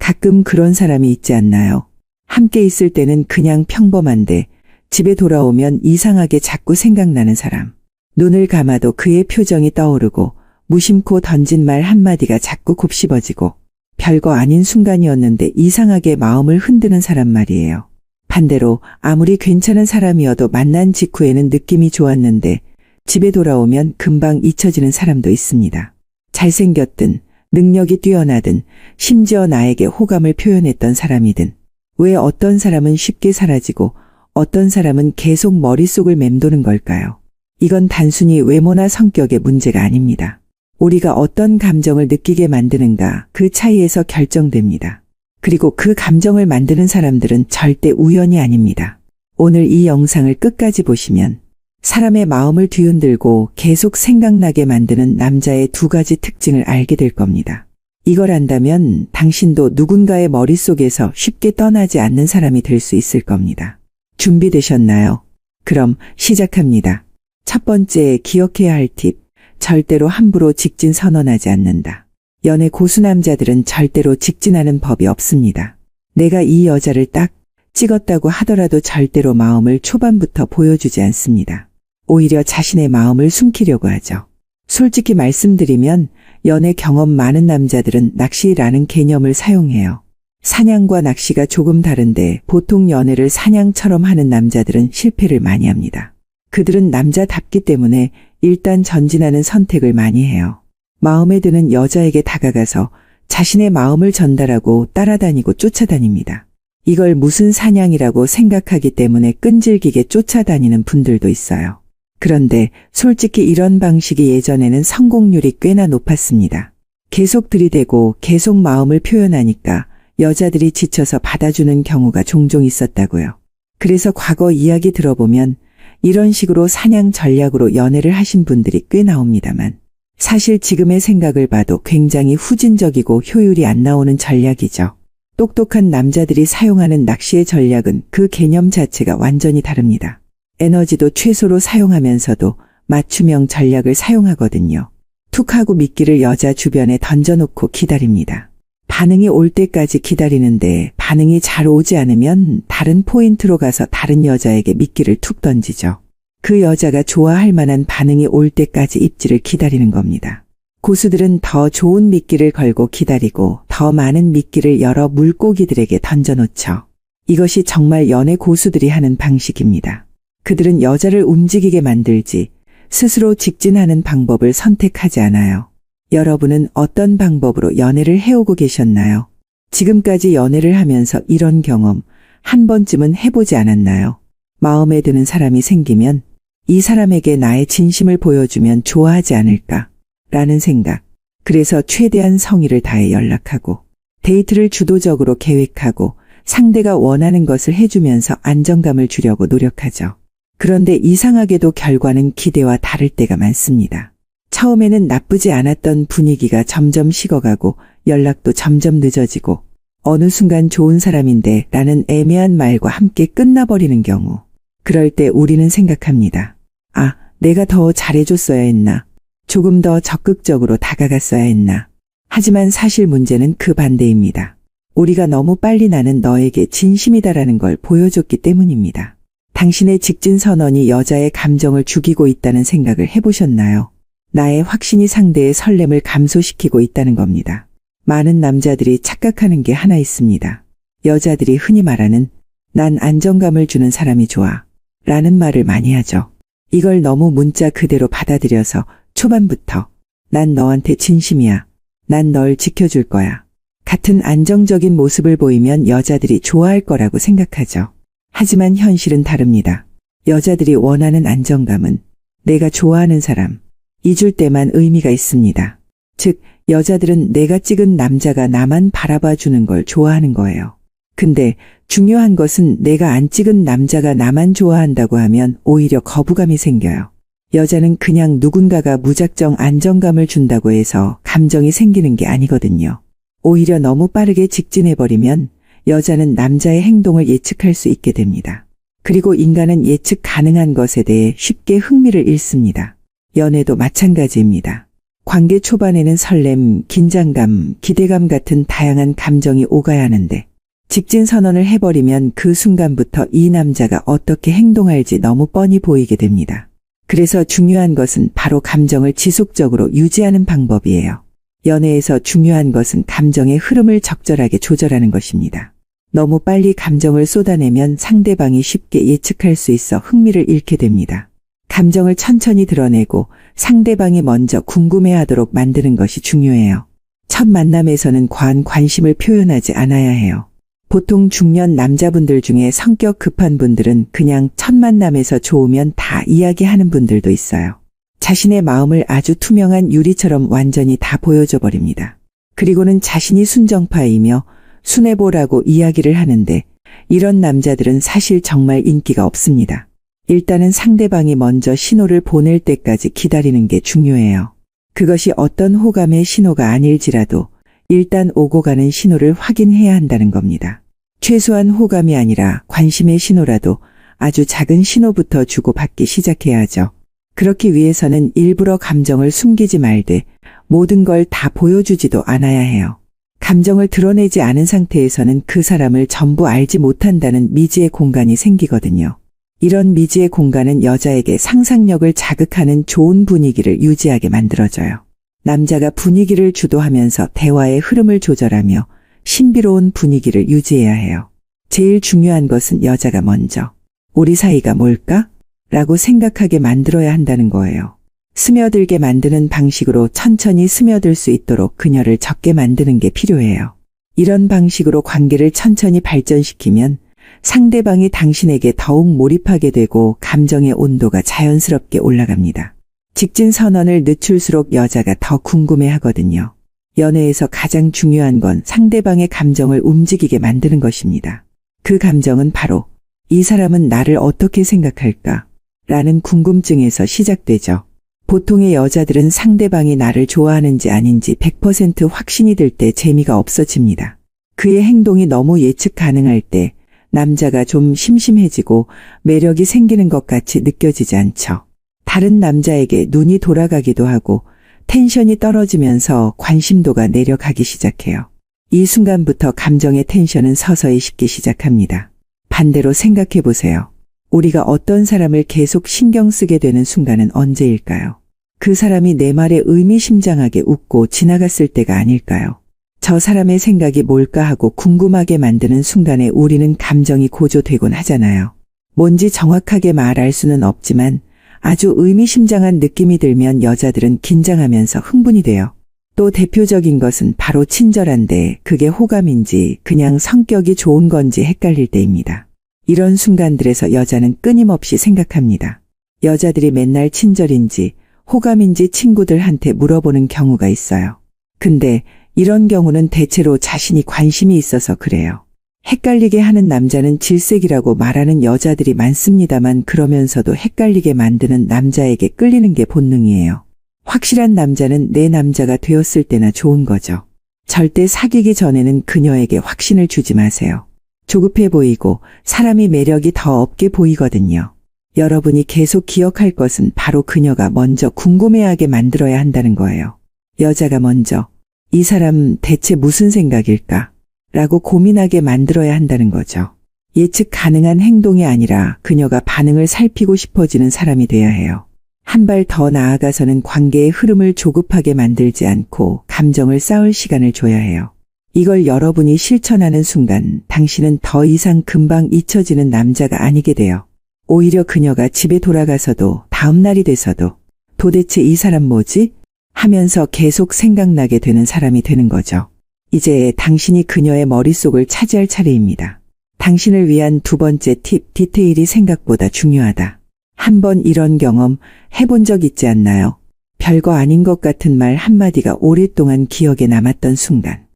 가끔 그런 사람이 있지 않나요? 함께 있을 때는 그냥 평범한데 집에 돌아오면 이상하게 자꾸 생각나는 사람. 눈을 감아도 그의 표정이 떠오르고 무심코 던진 말 한마디가 자꾸 곱씹어지고 별거 아닌 순간이었는데 이상하게 마음을 흔드는 사람 말이에요. 반대로 아무리 괜찮은 사람이어도 만난 직후에는 느낌이 좋았는데 집에 돌아오면 금방 잊혀지는 사람도 있습니다. 잘생겼든 능력이 뛰어나든 심지어 나에게 호감을 표현했던 사람이든 왜 어떤 사람은 쉽게 사라지고 어떤 사람은 계속 머릿속을 맴도는 걸까요? 이건 단순히 외모나 성격의 문제가 아닙니다. 우리가 어떤 감정을 느끼게 만드는가 그 차이에서 결정됩니다. 그리고 그 감정을 만드는 사람들은 절대 우연이 아닙니다. 오늘 이 영상을 끝까지 보시면 사람의 마음을 뒤흔들고 계속 생각나게 만드는 남자의 두 가지 특징을 알게 될 겁니다. 이걸 안다면 당신도 누군가의 머릿속에서 쉽게 떠나지 않는 사람이 될 수 있을 겁니다. 준비되셨나요? 그럼 시작합니다. 첫 번째 기억해야 할 팁. 절대로 함부로 직진 선언하지 않는다. 연애 고수 남자들은 절대로 직진하는 법이 없습니다. 내가 이 여자를 딱 찍었다고 하더라도 절대로 마음을 초반부터 보여주지 않습니다. 오히려 자신의 마음을 숨기려고 하죠. 솔직히 말씀드리면 연애 경험 많은 남자들은 낚시라는 개념을 사용해요. 사냥과 낚시가 조금 다른데 보통 연애를 사냥처럼 하는 남자들은 실패를 많이 합니다. 그들은 남자답기 때문에 일단 전진하는 선택을 많이 해요. 마음에 드는 여자에게 다가가서 자신의 마음을 전달하고 따라다니고 쫓아다닙니다. 이걸 무슨 사냥이라고 생각하기 때문에 끈질기게 쫓아다니는 분들도 있어요. 그런데 솔직히 이런 방식이 예전에는 성공률이 꽤나 높았습니다. 계속 들이대고 계속 마음을 표현하니까 여자들이 지쳐서 받아주는 경우가 종종 있었다고요. 그래서 과거 이야기 들어보면 이런 식으로 사냥 전략으로 연애를 하신 분들이 꽤 나옵니다만 사실 지금의 생각을 봐도 굉장히 후진적이고 효율이 안 나오는 전략이죠. 똑똑한 남자들이 사용하는 낚시의 전략은 그 개념 자체가 완전히 다릅니다. 에너지도 최소로 사용하면서도 맞춤형 전략을 사용하거든요. 툭 하고 미끼를 여자 주변에 던져놓고 기다립니다. 반응이 올 때까지 기다리는데 반응이 잘 오지 않으면 다른 포인트로 가서 다른 여자에게 미끼를 툭 던지죠. 그 여자가 좋아할 만한 반응이 올 때까지 입질을 기다리는 겁니다. 고수들은 더 좋은 미끼를 걸고 기다리고 더 많은 미끼를 여러 물고기들에게 던져놓죠. 이것이 정말 연애 고수들이 하는 방식입니다. 그들은 여자를 움직이게 만들지 스스로 직진하는 방법을 선택하지 않아요. 여러분은 어떤 방법으로 연애를 해오고 계셨나요? 지금까지 연애를 하면서 이런 경험 한 번쯤은 해보지 않았나요? 마음에 드는 사람이 생기면 이 사람에게 나의 진심을 보여주면 좋아하지 않을까? 라는 생각. 그래서 최대한 성의를 다해 연락하고 데이트를 주도적으로 계획하고 상대가 원하는 것을 해주면서 안정감을 주려고 노력하죠. 그런데 이상하게도 결과는 기대와 다를 때가 많습니다. 처음에는 나쁘지 않았던 분위기가 점점 식어가고 연락도 점점 늦어지고 어느 순간 좋은 사람인데 라는 애매한 말과 함께 끝나버리는 경우. 그럴 때 우리는 생각합니다. 아, 내가 더 잘해줬어야 했나? 조금 더 적극적으로 다가갔어야 했나? 하지만 사실 문제는 그 반대입니다. 우리가 너무 빨리 나는 너에게 진심이다라는 걸 보여줬기 때문입니다. 당신의 직진 선언이 여자의 감정을 죽이고 있다는 생각을 해보셨나요? 나의 확신이 상대의 설렘을 감소시키고 있다는 겁니다. 많은 남자들이 착각하는 게 하나 있습니다. 여자들이 흔히 말하는 난 안정감을 주는 사람이 좋아 라는 말을 많이 하죠. 이걸 너무 문자 그대로 받아들여서 초반부터 난 너한테 진심이야. 난 널 지켜줄 거야. 같은 안정적인 모습을 보이면 여자들이 좋아할 거라고 생각하죠. 하지만 현실은 다릅니다. 여자들이 원하는 안정감은 내가 좋아하는 사람, 잊을 때만 의미가 있습니다. 즉, 여자들은 내가 찍은 남자가 나만 바라봐 주는 걸 좋아하는 거예요. 근데 중요한 것은 내가 안 찍은 남자가 나만 좋아한다고 하면 오히려 거부감이 생겨요. 여자는 그냥 누군가가 무작정 안정감을 준다고 해서 감정이 생기는 게 아니거든요. 오히려 너무 빠르게 직진해버리면 여자는 남자의 행동을 예측할 수 있게 됩니다. 그리고 인간은 예측 가능한 것에 대해 쉽게 흥미를 잃습니다. 연애도 마찬가지입니다. 관계 초반에는 설렘, 긴장감, 기대감 같은 다양한 감정이 오가야 하는데 직진 선언을 해버리면 그 순간부터 이 남자가 어떻게 행동할지 너무 뻔히 보이게 됩니다. 그래서 중요한 것은 바로 감정을 지속적으로 유지하는 방법이에요. 연애에서 중요한 것은 감정의 흐름을 적절하게 조절하는 것입니다. 너무 빨리 감정을 쏟아내면 상대방이 쉽게 예측할 수 있어 흥미를 잃게 됩니다. 감정을 천천히 드러내고 상대방이 먼저 궁금해하도록 만드는 것이 중요해요. 첫 만남에서는 과한 관심을 표현하지 않아야 해요. 보통 중년 남자분들 중에 성격 급한 분들은 그냥 첫 만남에서 좋으면 다 이야기하는 분들도 있어요. 자신의 마음을 아주 투명한 유리처럼 완전히 다 보여줘 버립니다. 그리고는 자신이 순정파이며 순애보라고 이야기를 하는데 이런 남자들은 사실 정말 인기가 없습니다. 일단은 상대방이 먼저 신호를 보낼 때까지 기다리는 게 중요해요. 그것이 어떤 호감의 신호가 아닐지라도 일단 오고 가는 신호를 확인해야 한다는 겁니다. 최소한 호감이 아니라 관심의 신호라도 아주 작은 신호부터 주고받기 시작해야 하죠. 그렇기 위해서는 일부러 감정을 숨기지 말되 모든 걸 다 보여주지도 않아야 해요. 감정을 드러내지 않은 상태에서는 그 사람을 전부 알지 못한다는 미지의 공간이 생기거든요. 이런 미지의 공간은 여자에게 상상력을 자극하는 좋은 분위기를 유지하게 만들어줘요. 남자가 분위기를 주도하면서 대화의 흐름을 조절하며 신비로운 분위기를 유지해야 해요. 제일 중요한 것은 여자가 먼저 우리 사이가 뭘까? 라고 생각하게 만들어야 한다는 거예요. 스며들게 만드는 방식으로 천천히 스며들 수 있도록 그녀를 적게 만드는 게 필요해요. 이런 방식으로 관계를 천천히 발전시키면 상대방이 당신에게 더욱 몰입하게 되고 감정의 온도가 자연스럽게 올라갑니다. 직진 선언을 늦출수록 여자가 더 궁금해하거든요. 연애에서 가장 중요한 건 상대방의 감정을 움직이게 만드는 것입니다. 그 감정은 바로 이 사람은 나를 어떻게 생각할까? 라는 궁금증에서 시작되죠. 보통의 여자들은 상대방이 나를 좋아하는지 아닌지 100% 확신이 들 때 재미가 없어집니다. 그의 행동이 너무 예측 가능할 때 남자가 좀 심심해지고 매력이 생기는 것 같이 느껴지지 않죠. 다른 남자에게 눈이 돌아가기도 하고 텐션이 떨어지면서 관심도가 내려가기 시작해요. 이 순간부터 감정의 텐션은 서서히 식기 시작합니다. 반대로 생각해 보세요. 우리가 어떤 사람을 계속 신경 쓰게 되는 순간은 언제일까요? 그 사람이 내 말에 의미심장하게 웃고 지나갔을 때가 아닐까요? 저 사람의 생각이 뭘까 하고 궁금하게 만드는 순간에 우리는 감정이 고조되곤 하잖아요. 뭔지 정확하게 말할 수는 없지만 아주 의미심장한 느낌이 들면 여자들은 긴장하면서 흥분이 돼요. 또 대표적인 것은 바로 친절한데 그게 호감인지 그냥 성격이 좋은 건지 헷갈릴 때입니다. 이런 순간들에서 여자는 끊임없이 생각합니다. 여자들이 맨날 친절인지 호감인지 친구들한테 물어보는 경우가 있어요. 근데 이런 경우는 대체로 자신이 관심이 있어서 그래요. 헷갈리게 하는 남자는 질색이라고 말하는 여자들이 많습니다만 그러면서도 헷갈리게 만드는 남자에게 끌리는 게 본능이에요. 확실한 남자는 내 남자가 되었을 때나 좋은 거죠. 절대 사귀기 전에는 그녀에게 확신을 주지 마세요. 조급해 보이고 사람이 매력이 더 없게 보이거든요. 여러분이 계속 기억할 것은 바로 그녀가 먼저 궁금해하게 만들어야 한다는 거예요. 여자가 먼저 이 사람 대체 무슨 생각일까? 라고 고민하게 만들어야 한다는 거죠. 예측 가능한 행동이 아니라 그녀가 반응을 살피고 싶어지는 사람이 돼야 해요. 한 발 더 나아가서는 관계의 흐름을 조급하게 만들지 않고 감정을 쌓을 시간을 줘야 해요. 이걸 여러분이 실천하는 순간 당신은 더 이상 금방 잊혀지는 남자가 아니게 돼요. 오히려 그녀가 집에 돌아가서도 다음 날이 돼서도 도대체 이 사람 뭐지? 하면서 계속 생각나게 되는 사람이 되는 거죠. 이제 당신이 그녀의 머릿속을 차지할 차례입니다. 당신을 위한 두 번째 팁, 디테일이 생각보다 중요하다. 한번 이런 경험 해본 적 있지 않나요? 별거 아닌 것 같은 말 한마디가 오랫동안 기억에 남았던 순간.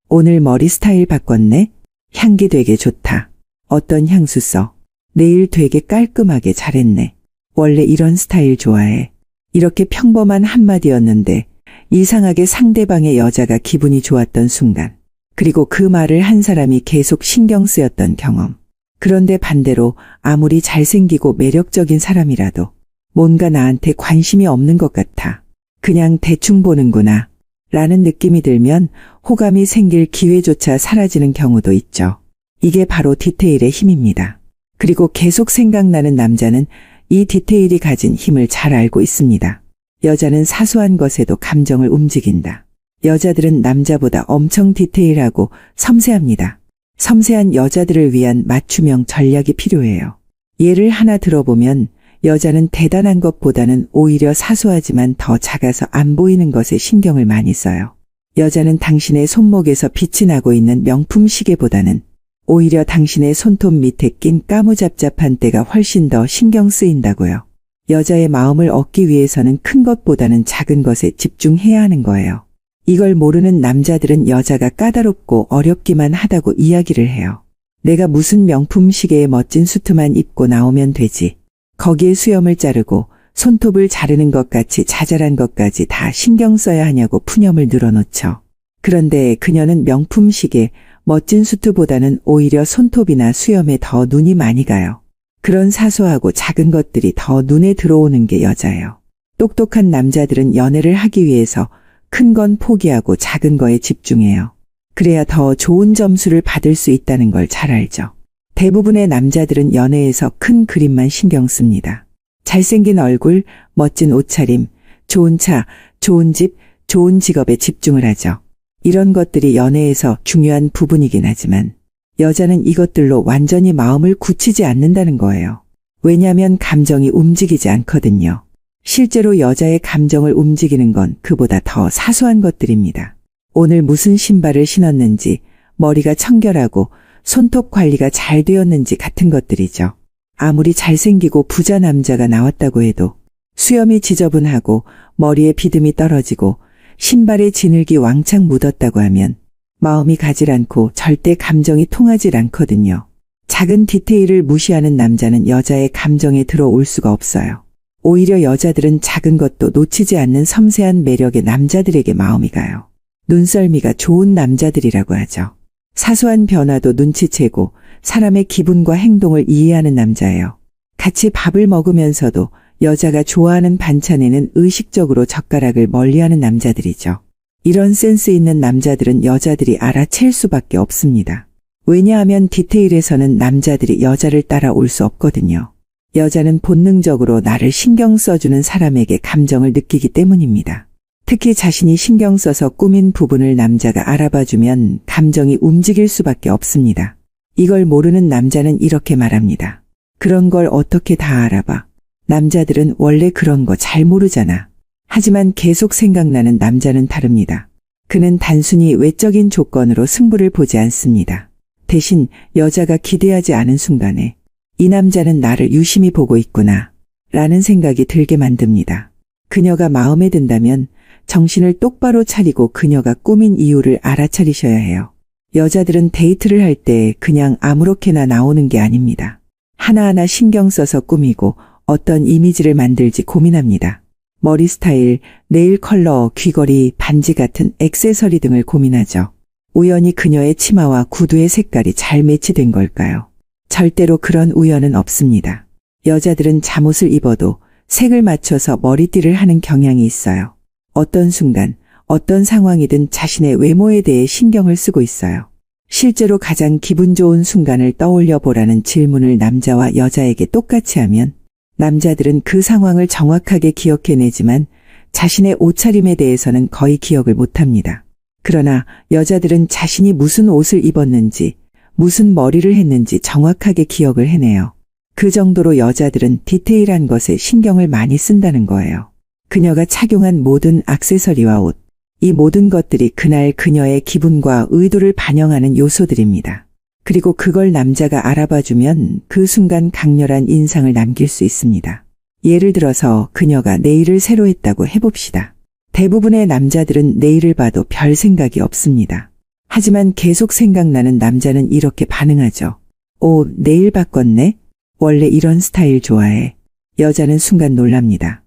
오늘 머리 스타일 바꿨네? 향기 되게 좋다. 어떤 향수 써? 네일 되게 깔끔하게 잘했네. 원래 이런 스타일 좋아해. 이렇게 평범한 한마디였는데 이상하게 상대방의 여자가 기분이 좋았던 순간. 그리고 그 말을 한 사람이 계속 신경 쓰였던 경험. 그런데 반대로 아무리 잘생기고 매력적인 사람이라도 뭔가 나한테 관심이 없는 것 같아. 그냥 대충 보는구나 라는 느낌이 들면 호감이 생길 기회조차 사라지는 경우도 있죠. 이게 바로 디테일의 힘입니다. 그리고 계속 생각나는 남자는 이 디테일이 가진 힘을 잘 알고 있습니다. 여자는 사소한 것에도 감정을 움직인다. 여자들은 남자보다 엄청 디테일하고 섬세합니다. 섬세한 여자들을 위한 맞춤형 전략이 필요해요. 예를 하나 들어보면 여자는 대단한 것보다는 오히려 사소하지만 더 작아서 안 보이는 것에 신경을 많이 써요. 여자는 당신의 손목에서 빛이 나고 있는 명품 시계보다는 오히려 당신의 손톱 밑에 낀 까무잡잡한 때가 훨씬 더 신경 쓰인다고요. 여자의 마음을 얻기 위해서는 큰 것보다는 작은 것에 집중해야 하는 거예요. 이걸 모르는 남자들은 여자가 까다롭고 어렵기만 하다고 이야기를 해요. 내가 무슨 명품 시계에 멋진 수트만 입고 나오면 되지. 거기에 수염을 자르고 손톱을 자르는 것 같이 자잘한 것까지 다 신경 써야 하냐고 푸념을 늘어놓죠. 그런데 그녀는 명품 시계, 멋진 수트보다는 오히려 손톱이나 수염에 더 눈이 많이 가요. 그런 사소하고 작은 것들이 더 눈에 들어오는 게 여자예요. 똑똑한 남자들은 연애를 하기 위해서 큰 건 포기하고 작은 거에 집중해요. 그래야 더 좋은 점수를 받을 수 있다는 걸 잘 알죠. 대부분의 남자들은 연애에서 큰 그림만 신경 씁니다. 잘생긴 얼굴, 멋진 옷차림, 좋은 차, 좋은 집, 좋은 직업에 집중을 하죠. 이런 것들이 연애에서 중요한 부분이긴 하지만 여자는 이것들로 완전히 마음을 굳히지 않는다는 거예요. 왜냐하면 감정이 움직이지 않거든요. 실제로 여자의 감정을 움직이는 건 그보다 더 사소한 것들입니다. 오늘 무슨 신발을 신었는지, 머리가 청결하고 손톱 관리가 잘 되었는지 같은 것들이죠. 아무리 잘생기고 부자 남자가 나왔다고 해도 수염이 지저분하고 머리에 비듬이 떨어지고 신발에 진흙이 왕창 묻었다고 하면 마음이 가질 않고 절대 감정이 통하질 않거든요. 작은 디테일을 무시하는 남자는 여자의 감정에 들어올 수가 없어요. 오히려 여자들은 작은 것도 놓치지 않는 섬세한 매력의 남자들에게 마음이 가요. 눈썰미가 좋은 남자들이라고 하죠. 사소한 변화도 눈치채고 사람의 기분과 행동을 이해하는 남자예요. 같이 밥을 먹으면서도 여자가 좋아하는 반찬에는 의식적으로 젓가락을 멀리하는 남자들이죠. 이런 센스 있는 남자들은 여자들이 알아챌 수밖에 없습니다. 왜냐하면 디테일에서는 남자들이 여자를 따라올 수 없거든요. 여자는 본능적으로 나를 신경 써주는 사람에게 감정을 느끼기 때문입니다. 특히 자신이 신경 써서 꾸민 부분을 남자가 알아봐주면 감정이 움직일 수밖에 없습니다. 이걸 모르는 남자는 이렇게 말합니다. 그런 걸 어떻게 다 알아봐. 남자들은 원래 그런 거 잘 모르잖아. 하지만 계속 생각나는 남자는 다릅니다. 그는 단순히 외적인 조건으로 승부를 보지 않습니다. 대신 여자가 기대하지 않은 순간에 이 남자는 나를 유심히 보고 있구나 라는 생각이 들게 만듭니다. 그녀가 마음에 든다면 정신을 똑바로 차리고 그녀가 꾸민 이유를 알아차리셔야 해요. 여자들은 데이트를 할 때 그냥 아무렇게나 나오는 게 아닙니다. 하나하나 신경 써서 꾸미고 어떤 이미지를 만들지 고민합니다. 머리 스타일, 네일 컬러, 귀걸이, 반지 같은 액세서리 등을 고민하죠. 우연히 그녀의 치마와 구두의 색깔이 잘 매치된 걸까요? 절대로 그런 우연은 없습니다. 여자들은 잠옷을 입어도 색을 맞춰서 머리띠를 하는 경향이 있어요. 어떤 순간, 어떤 상황이든 자신의 외모에 대해 신경을 쓰고 있어요. 실제로 가장 기분 좋은 순간을 떠올려 보라는 질문을 남자와 여자에게 똑같이 하면 남자들은 그 상황을 정확하게 기억해내지만 자신의 옷차림에 대해서는 거의 기억을 못합니다. 그러나 여자들은 자신이 무슨 옷을 입었는지, 무슨 머리를 했는지 정확하게 기억을 해내요. 그 정도로 여자들은 디테일한 것에 신경을 많이 쓴다는 거예요. 그녀가 착용한 모든 액세서리와 옷, 이 모든 것들이 그날 그녀의 기분과 의도를 반영하는 요소들입니다. 그리고 그걸 남자가 알아봐주면 그 순간 강렬한 인상을 남길 수 있습니다. 예를 들어서 그녀가 네일을 새로 했다고 해봅시다. 대부분의 남자들은 네일을 봐도 별 생각이 없습니다. 하지만 계속 생각나는 남자는 이렇게 반응하죠. 오, 네일 바꿨네? 원래 이런 스타일 좋아해. 여자는 순간 놀랍니다.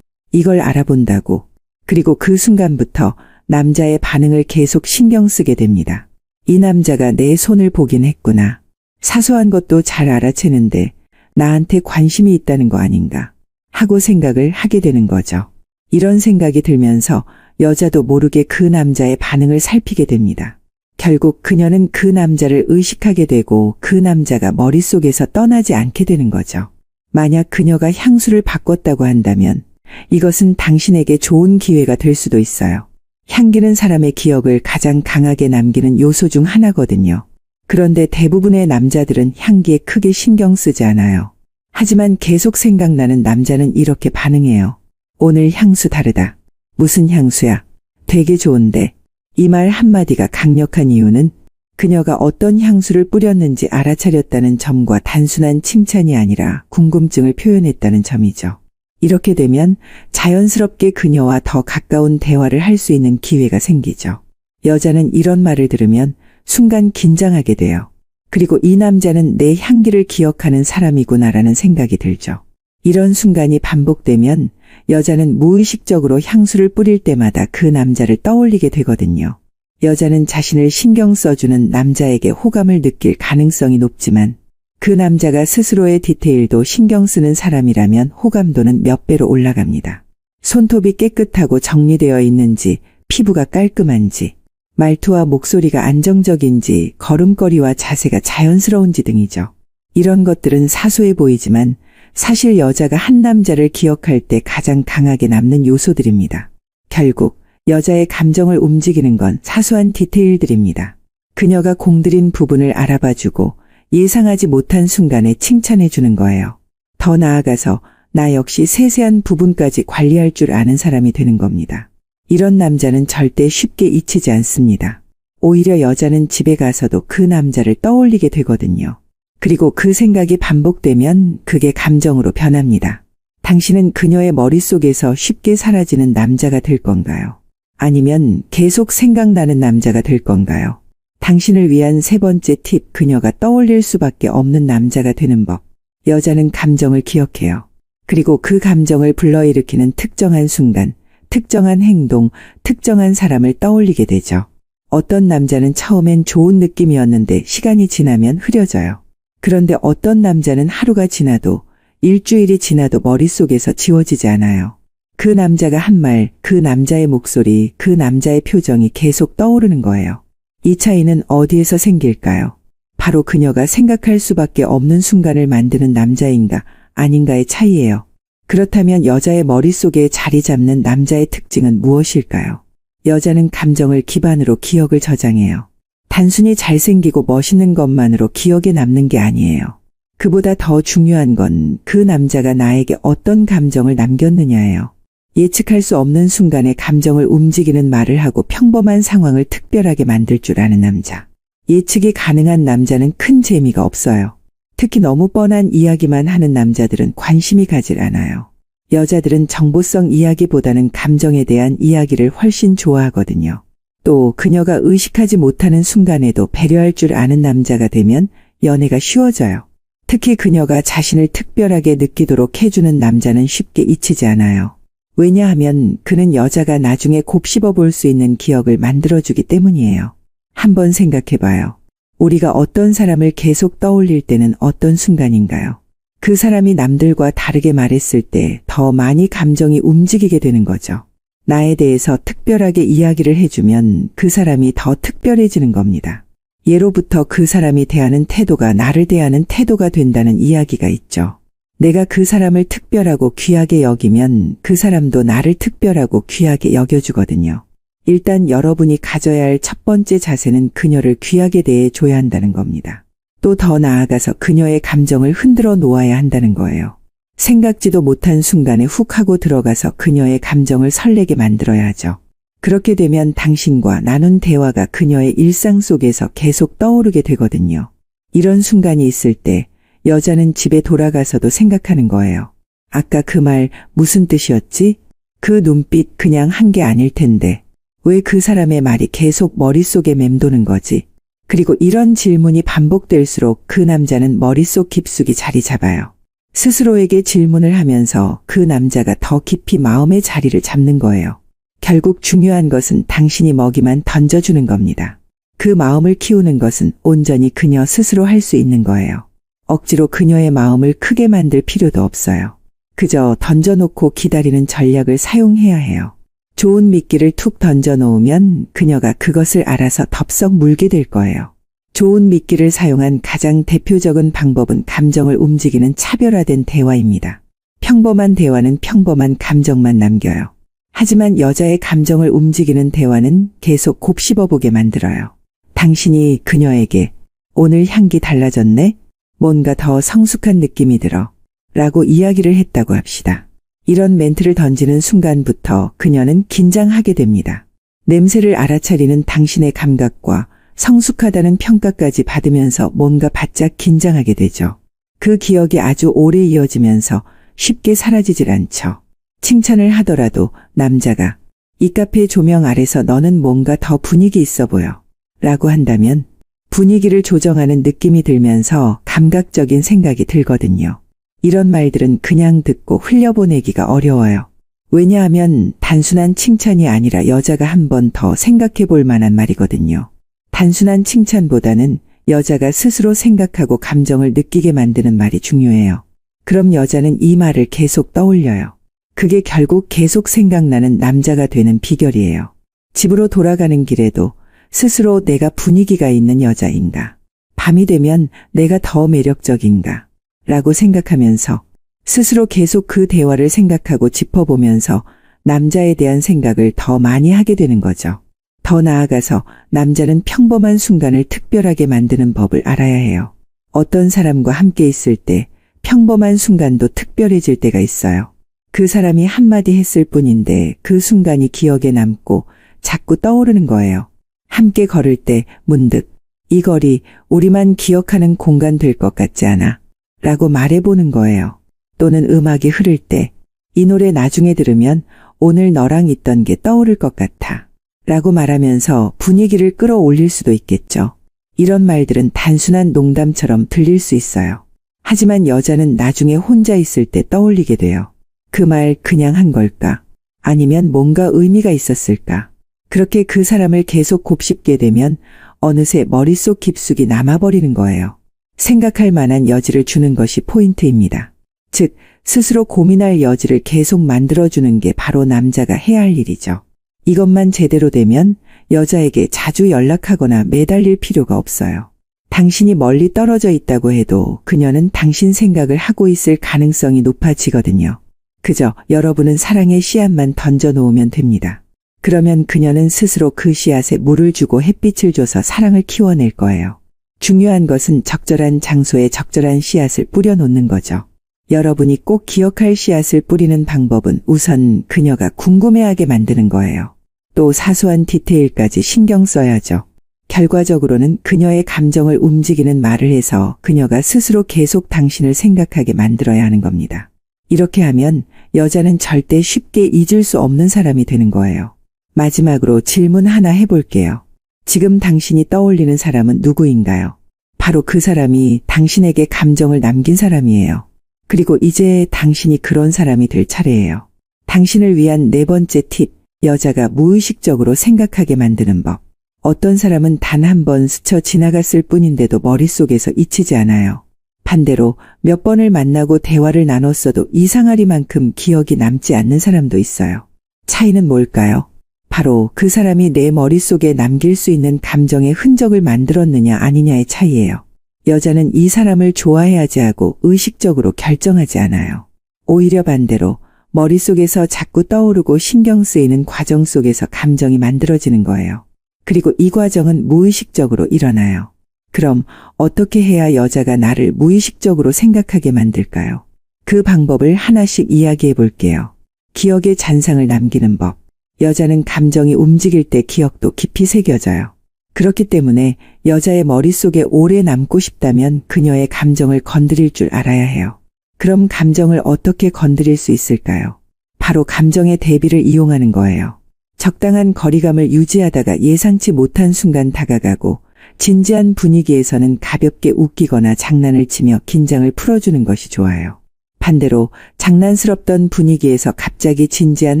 이걸 알아본다고. 그리고 그 순간부터 남자의 반응을 계속 신경 쓰게 됩니다. 이 남자가 내 손을 보긴 했구나. 사소한 것도 잘 알아채는데 나한테 관심이 있다는 거 아닌가 하고 생각을 하게 되는 거죠. 이런 생각이 들면서 여자도 모르게 그 남자의 반응을 살피게 됩니다. 결국 그녀는 그 남자를 의식하게 되고 그 남자가 머릿속에서 떠나지 않게 되는 거죠. 만약 그녀가 향수를 바꿨다고 한다면 이것은 당신에게 좋은 기회가 될 수도 있어요. 향기는 사람의 기억을 가장 강하게 남기는 요소 중 하나거든요. 그런데 대부분의 남자들은 향기에 크게 신경 쓰지 않아요. 하지만 계속 생각나는 남자는 이렇게 반응해요. 오늘 향수 다르다. 무슨 향수야? 되게 좋은데. 이 말 한마디가 강력한 이유는 그녀가 어떤 향수를 뿌렸는지 알아차렸다는 점과 단순한 칭찬이 아니라 궁금증을 표현했다는 점이죠. 이렇게 되면 자연스럽게 그녀와 더 가까운 대화를 할 수 있는 기회가 생기죠. 여자는 이런 말을 들으면 순간 긴장하게 돼요. 그리고 이 남자는 내 향기를 기억하는 사람이구나라는 생각이 들죠. 이런 순간이 반복되면 여자는 무의식적으로 향수를 뿌릴 때마다 그 남자를 떠올리게 되거든요. 여자는 자신을 신경 써주는 남자에게 호감을 느낄 가능성이 높지만 그 남자가 스스로의 디테일도 신경 쓰는 사람이라면 호감도는 몇 배로 올라갑니다. 손톱이 깨끗하고 정리되어 있는지, 피부가 깔끔한지, 말투와 목소리가 안정적인지, 걸음걸이와 자세가 자연스러운지 등이죠. 이런 것들은 사소해 보이지만 사실 여자가 한 남자를 기억할 때 가장 강하게 남는 요소들입니다. 결국 여자의 감정을 움직이는 건 사소한 디테일들입니다. 그녀가 공들인 부분을 알아봐주고 예상하지 못한 순간에 칭찬해주는 거예요. 더 나아가서 나 역시 세세한 부분까지 관리할 줄 아는 사람이 되는 겁니다. 이런 남자는 절대 쉽게 잊히지 않습니다. 오히려 여자는 집에 가서도 그 남자를 떠올리게 되거든요. 그리고 그 생각이 반복되면 그게 감정으로 변합니다. 당신은 그녀의 머릿속에서 쉽게 사라지는 남자가 될 건가요? 아니면 계속 생각나는 남자가 될 건가요? 당신을 위한 세 번째 팁, 그녀가 떠올릴 수밖에 없는 남자가 되는 법. 여자는 감정을 기억해요. 그리고 그 감정을 불러일으키는 특정한 순간, 특정한 행동, 특정한 사람을 떠올리게 되죠. 어떤 남자는 처음엔 좋은 느낌이었는데 시간이 지나면 흐려져요. 그런데 어떤 남자는 하루가 지나도 일주일이 지나도 머릿속에서 지워지지 않아요. 그 남자가 한 말, 그 남자의 목소리, 그 남자의 표정이 계속 떠오르는 거예요. 이 차이는 어디에서 생길까요? 바로 그녀가 생각할 수밖에 없는 순간을 만드는 남자인가 아닌가의 차이예요. 그렇다면 여자의 머릿속에 자리 잡는 남자의 특징은 무엇일까요? 여자는 감정을 기반으로 기억을 저장해요. 단순히 잘생기고 멋있는 것만으로 기억에 남는 게 아니에요. 그보다 더 중요한 건 그 남자가 나에게 어떤 감정을 남겼느냐예요. 예측할 수 없는 순간에 감정을 움직이는 말을 하고 평범한 상황을 특별하게 만들 줄 아는 남자. 예측이 가능한 남자는 큰 재미가 없어요. 특히 너무 뻔한 이야기만 하는 남자들은 관심이 가질 않아요. 여자들은 정보성 이야기보다는 감정에 대한 이야기를 훨씬 좋아하거든요. 또 그녀가 의식하지 못하는 순간에도 배려할 줄 아는 남자가 되면 연애가 쉬워져요. 특히 그녀가 자신을 특별하게 느끼도록 해주는 남자는 쉽게 잊히지 않아요. 왜냐하면 그는 여자가 나중에 곱씹어 볼 수 있는 기억을 만들어주기 때문이에요. 한번 생각해봐요. 우리가 어떤 사람을 계속 떠올릴 때는 어떤 순간인가요? 그 사람이 남들과 다르게 말했을 때 더 많이 감정이 움직이게 되는 거죠. 나에 대해서 특별하게 이야기를 해주면 그 사람이 더 특별해지는 겁니다. 예로부터 그 사람이 대하는 태도가 나를 대하는 태도가 된다는 이야기가 있죠. 내가 그 사람을 특별하고 귀하게 여기면 그 사람도 나를 특별하고 귀하게 여겨주거든요. 일단 여러분이 가져야 할 첫 번째 자세는 그녀를 귀하게 대해 줘야 한다는 겁니다. 또 더 나아가서 그녀의 감정을 흔들어 놓아야 한다는 거예요. 생각지도 못한 순간에 훅 하고 들어가서 그녀의 감정을 설레게 만들어야 하죠. 그렇게 되면 당신과 나눈 대화가 그녀의 일상 속에서 계속 떠오르게 되거든요. 이런 순간이 있을 때 여자는 집에 돌아가서도 생각하는 거예요. 아까 그 말 무슨 뜻이었지? 그 눈빛 그냥 한 게 아닐 텐데 왜 그 사람의 말이 계속 머릿속에 맴도는 거지? 그리고 이런 질문이 반복될수록 그 남자는 머릿속 깊숙이 자리 잡아요. 스스로에게 질문을 하면서 그 남자가 더 깊이 마음의 자리를 잡는 거예요. 결국 중요한 것은 당신이 먹이만 던져주는 겁니다. 그 마음을 키우는 것은 온전히 그녀 스스로 할 수 있는 거예요. 억지로 그녀의 마음을 크게 만들 필요도 없어요. 그저 던져놓고 기다리는 전략을 사용해야 해요. 좋은 미끼를 툭 던져놓으면 그녀가 그것을 알아서 덥석 물게 될 거예요. 좋은 미끼를 사용한 가장 대표적인 방법은 감정을 움직이는 차별화된 대화입니다. 평범한 대화는 평범한 감정만 남겨요. 하지만 여자의 감정을 움직이는 대화는 계속 곱씹어보게 만들어요. 당신이 그녀에게 오늘 향기 달라졌네? 뭔가 더 성숙한 느낌이 들어. 라고 이야기를 했다고 합시다. 이런 멘트를 던지는 순간부터 그녀는 긴장하게 됩니다. 냄새를 알아차리는 당신의 감각과 성숙하다는 평가까지 받으면서 뭔가 바짝 긴장하게 되죠. 그 기억이 아주 오래 이어지면서 쉽게 사라지질 않죠. 칭찬을 하더라도 남자가 이 카페 조명 아래서 너는 뭔가 더 분위기 있어 보여 라고 한다면 분위기를 조정하는 느낌이 들면서 감각적인 생각이 들거든요. 이런 말들은 그냥 듣고 흘려보내기가 어려워요. 왜냐하면 단순한 칭찬이 아니라 여자가 한 번 더 생각해 볼 만한 말이거든요. 단순한 칭찬보다는 여자가 스스로 생각하고 감정을 느끼게 만드는 말이 중요해요. 그럼 여자는 이 말을 계속 떠올려요. 그게 결국 계속 생각나는 남자가 되는 비결이에요. 집으로 돌아가는 길에도 스스로 내가 분위기가 있는 여자인가? 밤이 되면 내가 더 매력적인가? 라고 생각하면서 스스로 계속 그 대화를 생각하고 짚어보면서 남자에 대한 생각을 더 많이 하게 되는 거죠. 더 나아가서 남자는 평범한 순간을 특별하게 만드는 법을 알아야 해요. 어떤 사람과 함께 있을 때 평범한 순간도 특별해질 때가 있어요. 그 사람이 한마디 했을 뿐인데 그 순간이 기억에 남고 자꾸 떠오르는 거예요. 함께 걸을 때 문득 이 거리 우리만 기억하는 공간 될 것 같지 않아? 라고 말해보는 거예요. 또는 음악이 흐를 때 이 노래 나중에 들으면 오늘 너랑 있던 게 떠오를 것 같아. 라고 말하면서 분위기를 끌어올릴 수도 있겠죠. 이런 말들은 단순한 농담처럼 들릴 수 있어요. 하지만 여자는 나중에 혼자 있을 때 떠올리게 돼요. 그 말 그냥 한 걸까? 아니면 뭔가 의미가 있었을까? 그렇게 그 사람을 계속 곱씹게 되면 어느새 머릿속 깊숙이 남아버리는 거예요. 생각할 만한 여지를 주는 것이 포인트입니다. 즉, 스스로 고민할 여지를 계속 만들어주는 게 바로 남자가 해야 할 일이죠. 이것만 제대로 되면 여자에게 자주 연락하거나 매달릴 필요가 없어요. 당신이 멀리 떨어져 있다고 해도 그녀는 당신 생각을 하고 있을 가능성이 높아지거든요. 그저 여러분은 사랑의 씨앗만 던져놓으면 됩니다. 그러면 그녀는 스스로 그 씨앗에 물을 주고 햇빛을 줘서 사랑을 키워낼 거예요. 중요한 것은 적절한 장소에 적절한 씨앗을 뿌려놓는 거죠. 여러분이 꼭 기억할 씨앗을 뿌리는 방법은 우선 그녀가 궁금해하게 만드는 거예요. 또 사소한 디테일까지 신경 써야죠. 결과적으로는 그녀의 감정을 움직이는 말을 해서 그녀가 스스로 계속 당신을 생각하게 만들어야 하는 겁니다. 이렇게 하면 여자는 절대 쉽게 잊을 수 없는 사람이 되는 거예요. 마지막으로 질문 하나 해볼게요. 지금 당신이 떠올리는 사람은 누구인가요? 바로 그 사람이 당신에게 감정을 남긴 사람이에요. 그리고 이제 당신이 그런 사람이 될 차례예요. 당신을 위한 네 번째 팁, 여자가 무의식적으로 생각하게 만드는 법. 어떤 사람은 단 한 번 스쳐 지나갔을 뿐인데도 머릿속에서 잊히지 않아요. 반대로 몇 번을 만나고 대화를 나눴어도 이상하리만큼 기억이 남지 않는 사람도 있어요. 차이는 뭘까요? 바로 그 사람이 내 머릿속에 남길 수 있는 감정의 흔적을 만들었느냐 아니냐의 차이예요. 여자는 이 사람을 좋아해야지 하고 의식적으로 결정하지 않아요. 오히려 반대로 머릿속에서 자꾸 떠오르고 신경 쓰이는 과정 속에서 감정이 만들어지는 거예요. 그리고 이 과정은 무의식적으로 일어나요. 그럼 어떻게 해야 여자가 나를 무의식적으로 생각하게 만들까요? 그 방법을 하나씩 이야기해 볼게요. 기억의 잔상을 남기는 법. 여자는 감정이 움직일 때 기억도 깊이 새겨져요. 그렇기 때문에 여자의 머릿속에 오래 남고 싶다면 그녀의 감정을 건드릴 줄 알아야 해요. 그럼 감정을 어떻게 건드릴 수 있을까요? 바로 감정의 대비를 이용하는 거예요. 적당한 거리감을 유지하다가 예상치 못한 순간 다가가고 진지한 분위기에서는 가볍게 웃기거나 장난을 치며 긴장을 풀어주는 것이 좋아요. 반대로 장난스럽던 분위기에서 갑자기 진지한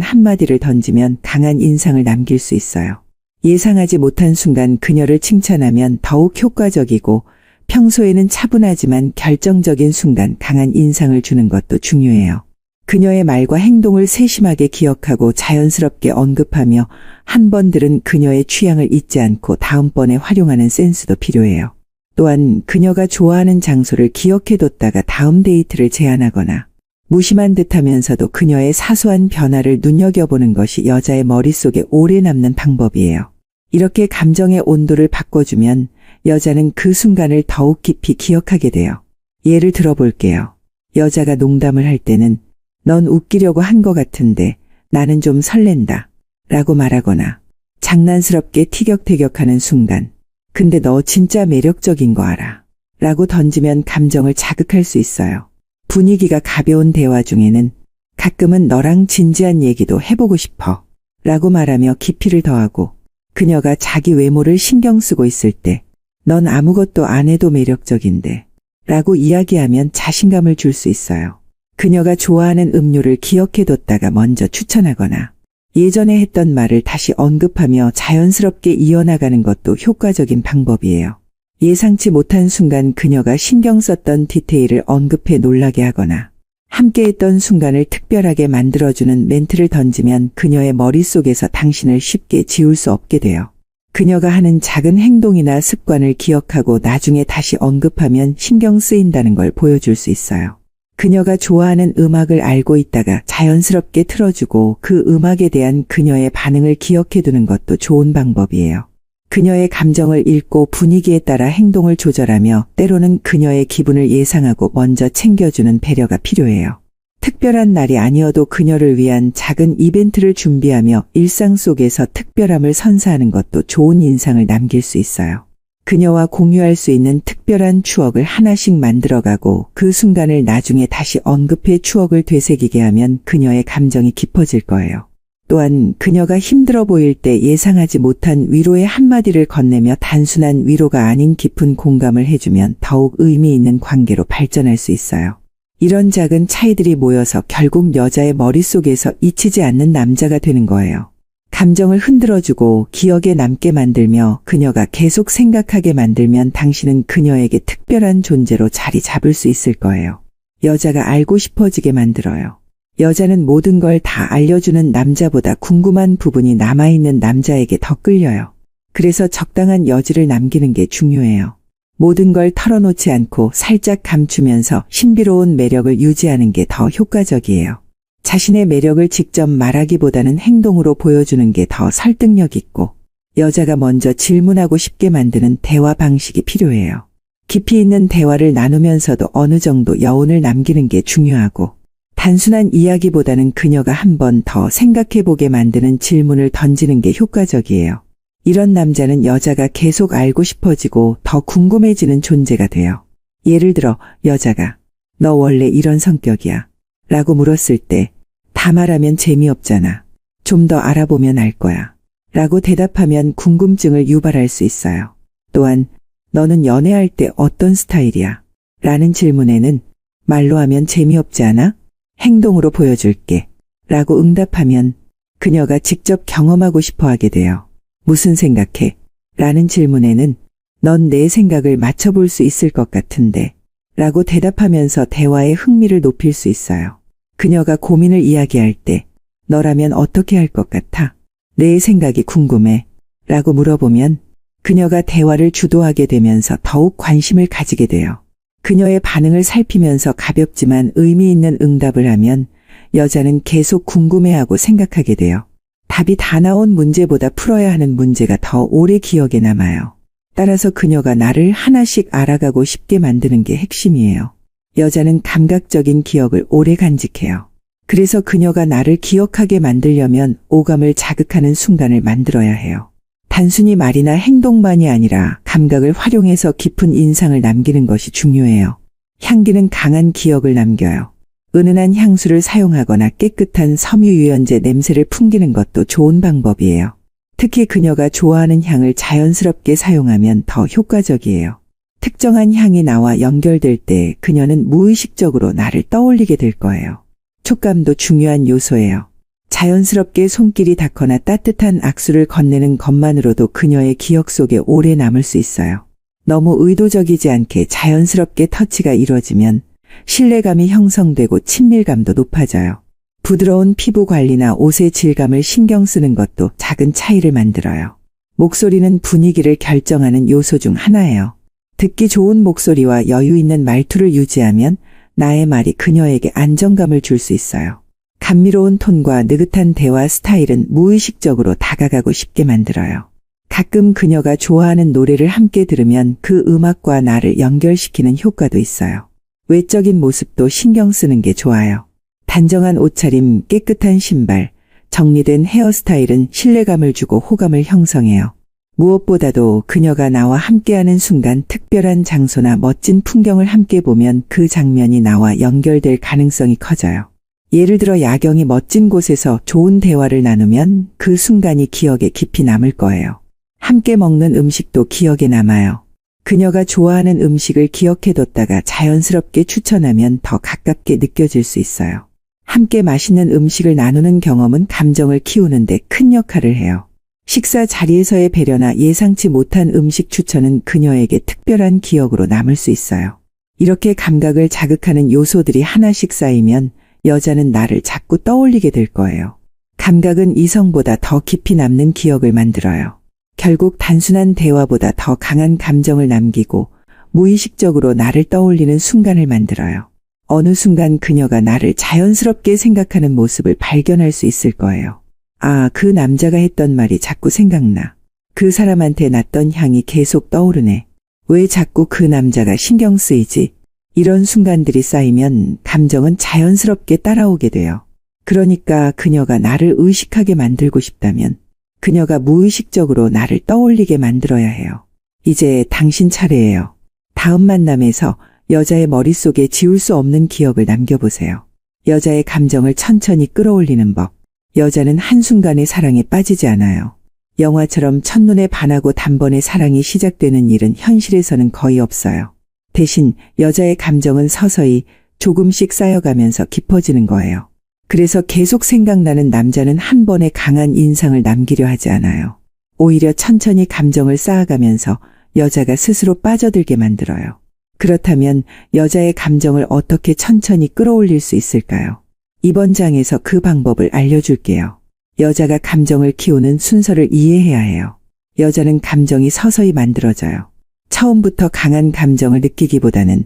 한마디를 던지면 강한 인상을 남길 수 있어요. 예상하지 못한 순간 그녀를 칭찬하면 더욱 효과적이고 평소에는 차분하지만 결정적인 순간 강한 인상을 주는 것도 중요해요. 그녀의 말과 행동을 세심하게 기억하고 자연스럽게 언급하며 한 번 들은 그녀의 취향을 잊지 않고 다음번에 활용하는 센스도 필요해요. 또한 그녀가 좋아하는 장소를 기억해뒀다가 다음 데이트를 제안하거나 무심한 듯하면서도 그녀의 사소한 변화를 눈여겨보는 것이 여자의 머릿속에 오래 남는 방법이에요. 이렇게 감정의 온도를 바꿔주면 여자는 그 순간을 더욱 깊이 기억하게 돼요. 예를 들어볼게요. 여자가 농담을 할 때는 넌 웃기려고 한 것 같은데 나는 좀 설렌다 라고 말하거나 장난스럽게 티격태격하는 순간 근데 너 진짜 매력적인 거 알아 라고 던지면 감정을 자극할 수 있어요. 분위기가 가벼운 대화 중에는 가끔은 너랑 진지한 얘기도 해보고 싶어 라고 말하며 깊이를 더하고 그녀가 자기 외모를 신경 쓰고 있을 때 넌 아무것도 안 해도 매력적인데 라고 이야기하면 자신감을 줄 수 있어요. 그녀가 좋아하는 음료를 기억해뒀다가 먼저 추천하거나 예전에 했던 말을 다시 언급하며 자연스럽게 이어나가는 것도 효과적인 방법이에요. 예상치 못한 순간 그녀가 신경 썼던 디테일을 언급해 놀라게 하거나 함께했던 순간을 특별하게 만들어주는 멘트를 던지면 그녀의 머릿속에서 당신을 쉽게 지울 수 없게 돼요. 그녀가 하는 작은 행동이나 습관을 기억하고 나중에 다시 언급하면 신경 쓰인다는 걸 보여줄 수 있어요. 그녀가 좋아하는 음악을 알고 있다가 자연스럽게 틀어주고 그 음악에 대한 그녀의 반응을 기억해두는 것도 좋은 방법이에요. 그녀의 감정을 읽고 분위기에 따라 행동을 조절하며 때로는 그녀의 기분을 예상하고 먼저 챙겨주는 배려가 필요해요. 특별한 날이 아니어도 그녀를 위한 작은 이벤트를 준비하며 일상 속에서 특별함을 선사하는 것도 좋은 인상을 남길 수 있어요. 그녀와 공유할 수 있는 특별한 추억을 하나씩 만들어가고 그 순간을 나중에 다시 언급해 추억을 되새기게 하면 그녀의 감정이 깊어질 거예요. 또한 그녀가 힘들어 보일 때 예상하지 못한 위로의 한마디를 건네며 단순한 위로가 아닌 깊은 공감을 해주면 더욱 의미 있는 관계로 발전할 수 있어요. 이런 작은 차이들이 모여서 결국 여자의 머릿속에서 잊히지 않는 남자가 되는 거예요. 감정을 흔들어주고 기억에 남게 만들며 그녀가 계속 생각하게 만들면 당신은 그녀에게 특별한 존재로 자리 잡을 수 있을 거예요. 여자가 알고 싶어지게 만들어요. 여자는 모든 걸 다 알려주는 남자보다 궁금한 부분이 남아있는 남자에게 더 끌려요. 그래서 적당한 여지를 남기는 게 중요해요. 모든 걸 털어놓지 않고 살짝 감추면서 신비로운 매력을 유지하는 게 더 효과적이에요. 자신의 매력을 직접 말하기보다는 행동으로 보여주는 게 더 설득력 있고 여자가 먼저 질문하고 싶게 만드는 대화 방식이 필요해요. 깊이 있는 대화를 나누면서도 어느 정도 여운을 남기는 게 중요하고 단순한 이야기보다는 그녀가 한 번 더 생각해보게 만드는 질문을 던지는 게 효과적이에요. 이런 남자는 여자가 계속 알고 싶어지고 더 궁금해지는 존재가 돼요. 예를 들어 여자가 너 원래 이런 성격이야 라고 물었을 때 다 말하면 재미없잖아. 좀 더 알아보면 알 거야 라고 대답하면 궁금증을 유발할 수 있어요. 또한 너는 연애할 때 어떤 스타일이야? 라는 질문에는 말로 하면 재미없지 않아? 행동으로 보여줄게 라고 응답하면 그녀가 직접 경험하고 싶어 하게 돼요. 무슨 생각해? 라는 질문에는 넌 내 생각을 맞춰볼 수 있을 것 같은데 라고 대답하면서 대화의 흥미를 높일 수 있어요. 그녀가 고민을 이야기할 때 너라면 어떻게 할 것 같아? 내 생각이 궁금해 라고 물어보면 그녀가 대화를 주도하게 되면서 더욱 관심을 가지게 돼요. 그녀의 반응을 살피면서 가볍지만 의미 있는 응답을 하면 여자는 계속 궁금해하고 생각하게 돼요. 답이 다 나온 문제보다 풀어야 하는 문제가 더 오래 기억에 남아요. 따라서 그녀가 나를 하나씩 알아가고 싶게 만드는 게 핵심이에요. 여자는 감각적인 기억을 오래 간직해요. 그래서 그녀가 나를 기억하게 만들려면 오감을 자극하는 순간을 만들어야 해요. 단순히 말이나 행동만이 아니라 감각을 활용해서 깊은 인상을 남기는 것이 중요해요. 향기는 강한 기억을 남겨요. 은은한 향수를 사용하거나 깨끗한 섬유유연제 냄새를 풍기는 것도 좋은 방법이에요. 특히 그녀가 좋아하는 향을 자연스럽게 사용하면 더 효과적이에요. 특정한 향이 나와 연결될 때 그녀는 무의식적으로 나를 떠올리게 될 거예요. 촉감도 중요한 요소예요. 자연스럽게 손길이 닿거나 따뜻한 악수를 건네는 것만으로도 그녀의 기억 속에 오래 남을 수 있어요. 너무 의도적이지 않게 자연스럽게 터치가 이루어지면 신뢰감이 형성되고 친밀감도 높아져요. 부드러운 피부 관리나 옷의 질감을 신경 쓰는 것도 작은 차이를 만들어요. 목소리는 분위기를 결정하는 요소 중 하나예요. 듣기 좋은 목소리와 여유 있는 말투를 유지하면 나의 말이 그녀에게 안정감을 줄 수 있어요. 감미로운 톤과 느긋한 대화 스타일은 무의식적으로 다가가고 싶게 만들어요. 가끔 그녀가 좋아하는 노래를 함께 들으면 그 음악과 나를 연결시키는 효과도 있어요. 외적인 모습도 신경 쓰는 게 좋아요. 단정한 옷차림, 깨끗한 신발, 정리된 헤어스타일은 신뢰감을 주고 호감을 형성해요. 무엇보다도 그녀가 나와 함께하는 순간 특별한 장소나 멋진 풍경을 함께 보면 그 장면이 나와 연결될 가능성이 커져요. 예를 들어 야경이 멋진 곳에서 좋은 대화를 나누면 그 순간이 기억에 깊이 남을 거예요. 함께 먹는 음식도 기억에 남아요. 그녀가 좋아하는 음식을 기억해뒀다가 자연스럽게 추천하면 더 가깝게 느껴질 수 있어요. 함께 맛있는 음식을 나누는 경험은 감정을 키우는데 큰 역할을 해요. 식사 자리에서의 배려나 예상치 못한 음식 추천은 그녀에게 특별한 기억으로 남을 수 있어요. 이렇게 감각을 자극하는 요소들이 하나씩 쌓이면 여자는 나를 자꾸 떠올리게 될 거예요. 감각은 이성보다 더 깊이 남는 기억을 만들어요. 결국 단순한 대화보다 더 강한 감정을 남기고 무의식적으로 나를 떠올리는 순간을 만들어요. 어느 순간 그녀가 나를 자연스럽게 생각하는 모습을 발견할 수 있을 거예요. 아, 그 남자가 했던 말이 자꾸 생각나. 그 사람한테 났던 향이 계속 떠오르네. 왜 자꾸 그 남자가 신경 쓰이지? 이런 순간들이 쌓이면 감정은 자연스럽게 따라오게 돼요. 그러니까 그녀가 나를 의식하게 만들고 싶다면 그녀가 무의식적으로 나를 떠올리게 만들어야 해요. 이제 당신 차례예요. 다음 만남에서 여자의 머릿속에 지울 수 없는 기억을 남겨보세요. 여자의 감정을 천천히 끌어올리는 법. 여자는 한순간의 사랑에 빠지지 않아요. 영화처럼 첫눈에 반하고 단번에 사랑이 시작되는 일은 현실에서는 거의 없어요. 대신 여자의 감정은 서서히 조금씩 쌓여가면서 깊어지는 거예요. 그래서 계속 생각나는 남자는 한 번에 강한 인상을 남기려 하지 않아요. 오히려 천천히 감정을 쌓아가면서 여자가 스스로 빠져들게 만들어요. 그렇다면 여자의 감정을 어떻게 천천히 끌어올릴 수 있을까요? 이번 장에서 그 방법을 알려줄게요. 여자가 감정을 키우는 순서를 이해해야 해요. 여자는 감정이 서서히 만들어져요. 처음부터 강한 감정을 느끼기보다는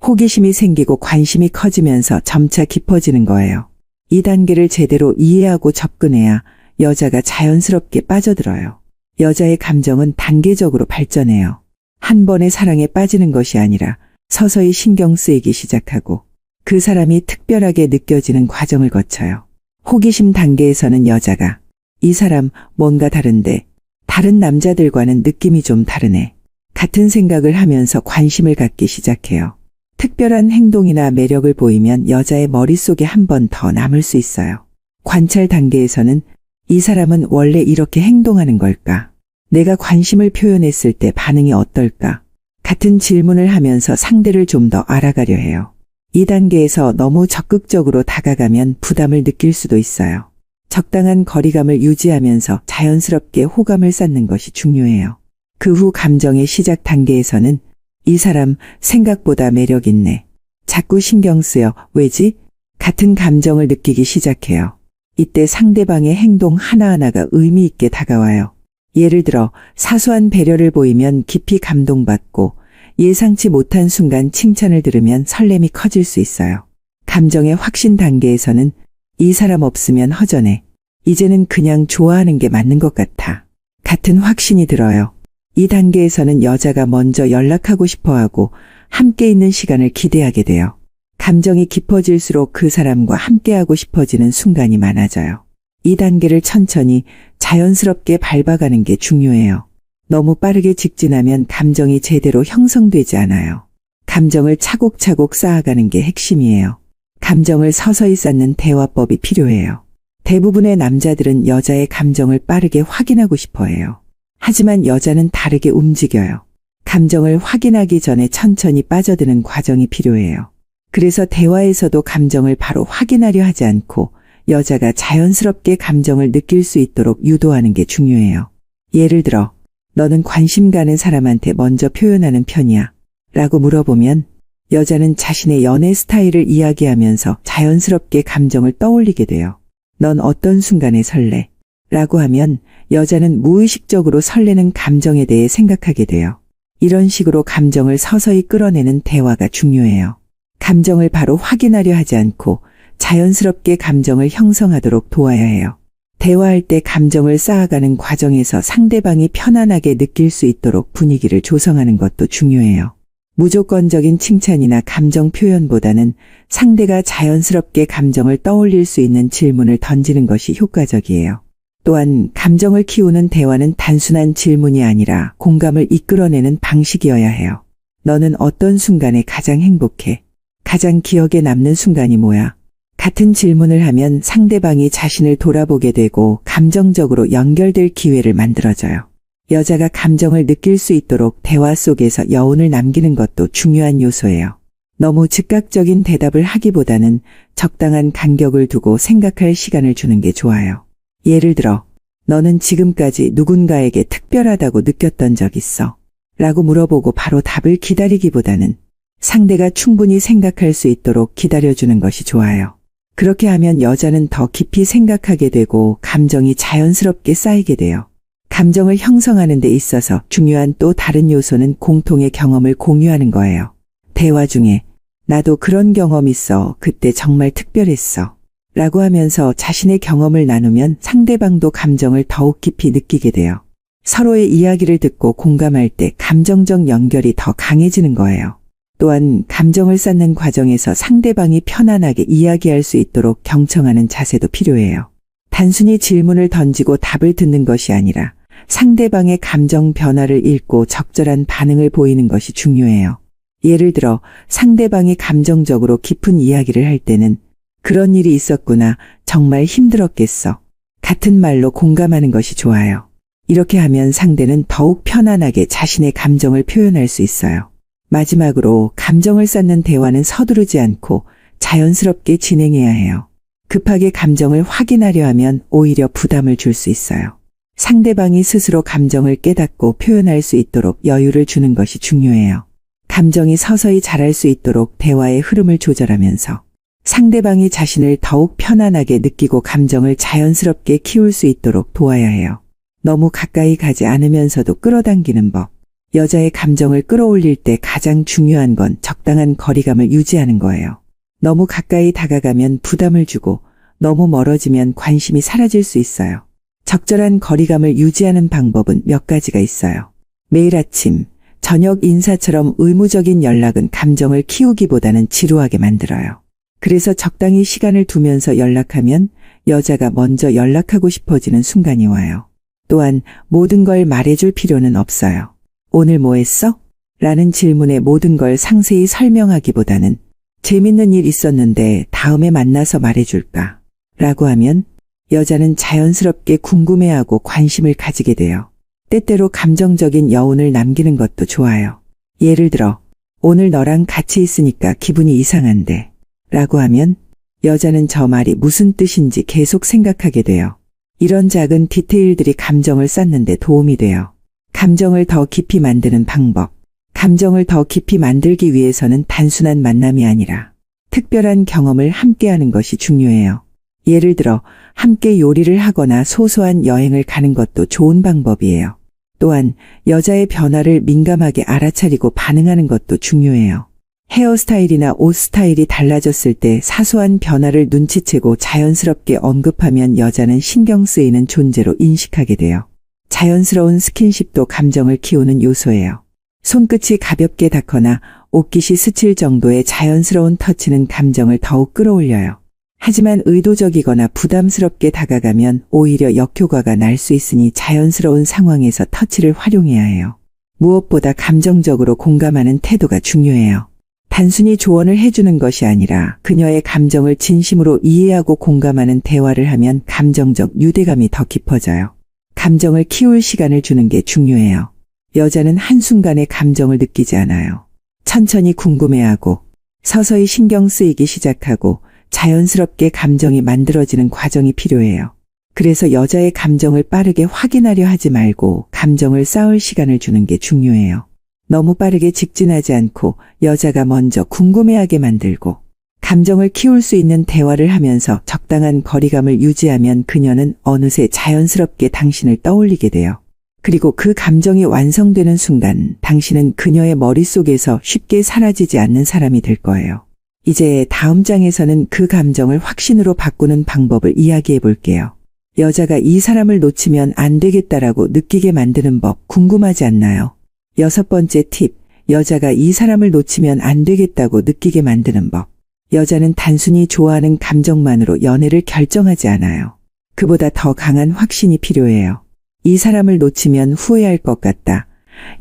호기심이 생기고 관심이 커지면서 점차 깊어지는 거예요. 이 단계를 제대로 이해하고 접근해야 여자가 자연스럽게 빠져들어요. 여자의 감정은 단계적으로 발전해요. 한 번에 사랑에 빠지는 것이 아니라 서서히 신경 쓰이기 시작하고 그 사람이 특별하게 느껴지는 과정을 거쳐요. 호기심 단계에서는 여자가 이 사람 뭔가 다른데 다른 남자들과는 느낌이 좀 다르네. 같은 생각을 하면서 관심을 갖기 시작해요. 특별한 행동이나 매력을 보이면 여자의 머릿속에 한 번 더 남을 수 있어요. 관찰 단계에서는 이 사람은 원래 이렇게 행동하는 걸까? 내가 관심을 표현했을 때 반응이 어떨까? 같은 질문을 하면서 상대를 좀 더 알아가려 해요. 이 단계에서 너무 적극적으로 다가가면 부담을 느낄 수도 있어요. 적당한 거리감을 유지하면서 자연스럽게 호감을 쌓는 것이 중요해요. 그 후 감정의 시작 단계에서는 이 사람 생각보다 매력 있네. 자꾸 신경 쓰여. 왜지? 같은 감정을 느끼기 시작해요. 이때 상대방의 행동 하나하나가 의미 있게 다가와요. 예를 들어 사소한 배려를 보이면 깊이 감동받고 예상치 못한 순간 칭찬을 들으면 설렘이 커질 수 있어요. 감정의 확신 단계에서는 이 사람 없으면 허전해. 이제는 그냥 좋아하는 게 맞는 것 같아. 같은 확신이 들어요. 이 단계에서는 여자가 먼저 연락하고 싶어하고 함께 있는 시간을 기대하게 돼요. 감정이 깊어질수록 그 사람과 함께하고 싶어지는 순간이 많아져요. 이 단계를 천천히 자연스럽게 밟아가는 게 중요해요. 너무 빠르게 직진하면 감정이 제대로 형성되지 않아요. 감정을 차곡차곡 쌓아가는 게 핵심이에요. 감정을 서서히 쌓는 대화법이 필요해요. 대부분의 남자들은 여자의 감정을 빠르게 확인하고 싶어 해요. 하지만 여자는 다르게 움직여요. 감정을 확인하기 전에 천천히 빠져드는 과정이 필요해요. 그래서 대화에서도 감정을 바로 확인하려 하지 않고 여자가 자연스럽게 감정을 느낄 수 있도록 유도하는 게 중요해요. 예를 들어 너는 관심 가는 사람한테 먼저 표현하는 편이야? 라고 물어보면 여자는 자신의 연애 스타일을 이야기하면서 자연스럽게 감정을 떠올리게 돼요. 넌 어떤 순간에 설레? 라고 하면 여자는 무의식적으로 설레는 감정에 대해 생각하게 돼요. 이런 식으로 감정을 서서히 끌어내는 대화가 중요해요. 감정을 바로 확인하려 하지 않고 자연스럽게 감정을 형성하도록 도와야 해요. 대화할 때 감정을 쌓아가는 과정에서 상대방이 편안하게 느낄 수 있도록 분위기를 조성하는 것도 중요해요. 무조건적인 칭찬이나 감정 표현보다는 상대가 자연스럽게 감정을 떠올릴 수 있는 질문을 던지는 것이 효과적이에요. 또한 감정을 키우는 대화는 단순한 질문이 아니라 공감을 이끌어내는 방식이어야 해요. 너는 어떤 순간에 가장 행복해? 가장 기억에 남는 순간이 뭐야? 같은 질문을 하면 상대방이 자신을 돌아보게 되고 감정적으로 연결될 기회를 만들어줘요. 여자가 감정을 느낄 수 있도록 대화 속에서 여운을 남기는 것도 중요한 요소예요. 너무 즉각적인 대답을 하기보다는 적당한 간격을 두고 생각할 시간을 주는 게 좋아요. 예를 들어, 너는 지금까지 누군가에게 특별하다고 느꼈던 적 있어? 라고 물어보고 바로 답을 기다리기보다는 상대가 충분히 생각할 수 있도록 기다려주는 것이 좋아요. 그렇게 하면 여자는 더 깊이 생각하게 되고 감정이 자연스럽게 쌓이게 돼요. 감정을 형성하는 데 있어서 중요한 또 다른 요소는 공통의 경험을 공유하는 거예요. 대화 중에 나도 그런 경험 있어. 그때 정말 특별했어. 라고 하면서 자신의 경험을 나누면 상대방도 감정을 더욱 깊이 느끼게 돼요. 서로의 이야기를 듣고 공감할 때 감정적 연결이 더 강해지는 거예요. 또한 감정을 쌓는 과정에서 상대방이 편안하게 이야기할 수 있도록 경청하는 자세도 필요해요. 단순히 질문을 던지고 답을 듣는 것이 아니라 상대방의 감정 변화를 읽고 적절한 반응을 보이는 것이 중요해요. 예를 들어 상대방이 감정적으로 깊은 이야기를 할 때는 그런 일이 있었구나. 정말 힘들었겠어. 같은 말로 공감하는 것이 좋아요. 이렇게 하면 상대는 더욱 편안하게 자신의 감정을 표현할 수 있어요. 마지막으로 감정을 쌓는 대화는 서두르지 않고 자연스럽게 진행해야 해요. 급하게 감정을 확인하려 하면 오히려 부담을 줄 수 있어요. 상대방이 스스로 감정을 깨닫고 표현할 수 있도록 여유를 주는 것이 중요해요. 감정이 서서히 자랄 수 있도록 대화의 흐름을 조절하면서 상대방이 자신을 더욱 편안하게 느끼고 감정을 자연스럽게 키울 수 있도록 도와야 해요. 너무 가까이 가지 않으면서도 끌어당기는 법. 여자의 감정을 끌어올릴 때 가장 중요한 건 적당한 거리감을 유지하는 거예요. 너무 가까이 다가가면 부담을 주고 너무 멀어지면 관심이 사라질 수 있어요. 적절한 거리감을 유지하는 방법은 몇 가지가 있어요. 매일 아침, 저녁 인사처럼 의무적인 연락은 감정을 키우기보다는 지루하게 만들어요. 그래서 적당히 시간을 두면서 연락하면 여자가 먼저 연락하고 싶어지는 순간이 와요. 또한 모든 걸 말해줄 필요는 없어요. 오늘 뭐 했어? 라는 질문에 모든 걸 상세히 설명하기보다는 재밌는 일 있었는데 다음에 만나서 말해줄까? 라고 하면 여자는 자연스럽게 궁금해하고 관심을 가지게 돼요. 때때로 감정적인 여운을 남기는 것도 좋아요. 예를 들어 오늘 너랑 같이 있으니까 기분이 이상한데 라고 하면 여자는 저 말이 무슨 뜻인지 계속 생각하게 돼요. 이런 작은 디테일들이 감정을 쌓는 데 도움이 돼요. 감정을 더 깊이 만드는 방법. 감정을 더 깊이 만들기 위해서는 단순한 만남이 아니라 특별한 경험을 함께하는 것이 중요해요. 예를 들어 함께 요리를 하거나 소소한 여행을 가는 것도 좋은 방법이에요. 또한 여자의 변화를 민감하게 알아차리고 반응하는 것도 중요해요. 헤어스타일이나 옷 스타일이 달라졌을 때 사소한 변화를 눈치채고 자연스럽게 언급하면 여자는 신경 쓰이는 존재로 인식하게 돼요. 자연스러운 스킨십도 감정을 키우는 요소예요. 손끝이 가볍게 닿거나 옷깃이 스칠 정도의 자연스러운 터치는 감정을 더욱 끌어올려요. 하지만 의도적이거나 부담스럽게 다가가면 오히려 역효과가 날 수 있으니 자연스러운 상황에서 터치를 활용해야 해요. 무엇보다 감정적으로 공감하는 태도가 중요해요. 단순히 조언을 해주는 것이 아니라 그녀의 감정을 진심으로 이해하고 공감하는 대화를 하면 감정적 유대감이 더 깊어져요. 감정을 키울 시간을 주는 게 중요해요. 여자는 한순간에 감정을 느끼지 않아요. 천천히 궁금해하고 서서히 신경 쓰이기 시작하고 자연스럽게 감정이 만들어지는 과정이 필요해요. 그래서 여자의 감정을 빠르게 확인하려 하지 말고 감정을 쌓을 시간을 주는 게 중요해요. 너무 빠르게 직진하지 않고 여자가 먼저 궁금해하게 만들고 감정을 키울 수 있는 대화를 하면서 적당한 거리감을 유지하면 그녀는 어느새 자연스럽게 당신을 떠올리게 돼요. 그리고 그 감정이 완성되는 순간 당신은 그녀의 머릿속에서 쉽게 사라지지 않는 사람이 될 거예요. 이제 다음 장에서는 그 감정을 확신으로 바꾸는 방법을 이야기해 볼게요. 여자가 이 사람을 놓치면 안 되겠다라고 느끼게 만드는 법 궁금하지 않나요? 6번째 팁, 여자가 이 사람을 놓치면 안 되겠다고 느끼게 만드는 법. 여자는 단순히 좋아하는 감정만으로 연애를 결정하지 않아요. 그보다 더 강한 확신이 필요해요. 이 사람을 놓치면 후회할 것 같다.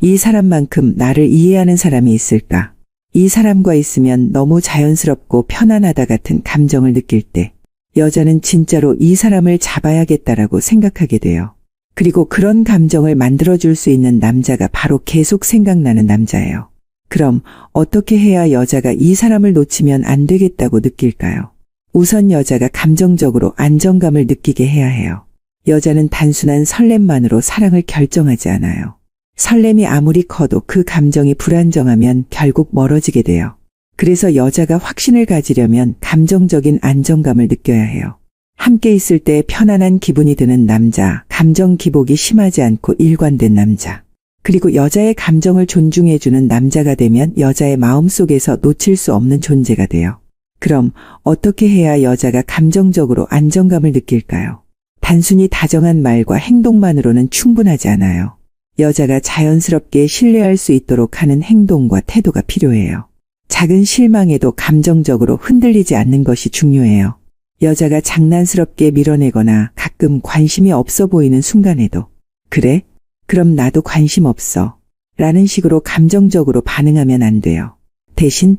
이 사람만큼 나를 이해하는 사람이 있을까? 이 사람과 있으면 너무 자연스럽고 편안하다 같은 감정을 느낄 때 여자는 진짜로 이 사람을 잡아야겠다라고 생각하게 돼요. 그리고 그런 감정을 만들어줄 수 있는 남자가 바로 계속 생각나는 남자예요. 그럼 어떻게 해야 여자가 이 사람을 놓치면 안 되겠다고 느낄까요? 우선 여자가 감정적으로 안정감을 느끼게 해야 해요. 여자는 단순한 설렘만으로 사랑을 결정하지 않아요. 설렘이 아무리 커도 그 감정이 불안정하면 결국 멀어지게 돼요. 그래서 여자가 확신을 가지려면 감정적인 안정감을 느껴야 해요. 함께 있을 때 편안한 기분이 드는 남자, 감정 기복이 심하지 않고 일관된 남자. 그리고 여자의 감정을 존중해주는 남자가 되면 여자의 마음속에서 놓칠 수 없는 존재가 돼요. 그럼 어떻게 해야 여자가 감정적으로 안정감을 느낄까요? 단순히 다정한 말과 행동만으로는 충분하지 않아요. 여자가 자연스럽게 신뢰할 수 있도록 하는 행동과 태도가 필요해요. 작은 실망에도 감정적으로 흔들리지 않는 것이 중요해요. 여자가 장난스럽게 밀어내거나 가끔 관심이 없어 보이는 순간에도 그래? 그럼 나도 관심 없어. 라는 식으로 감정적으로 반응하면 안 돼요. 대신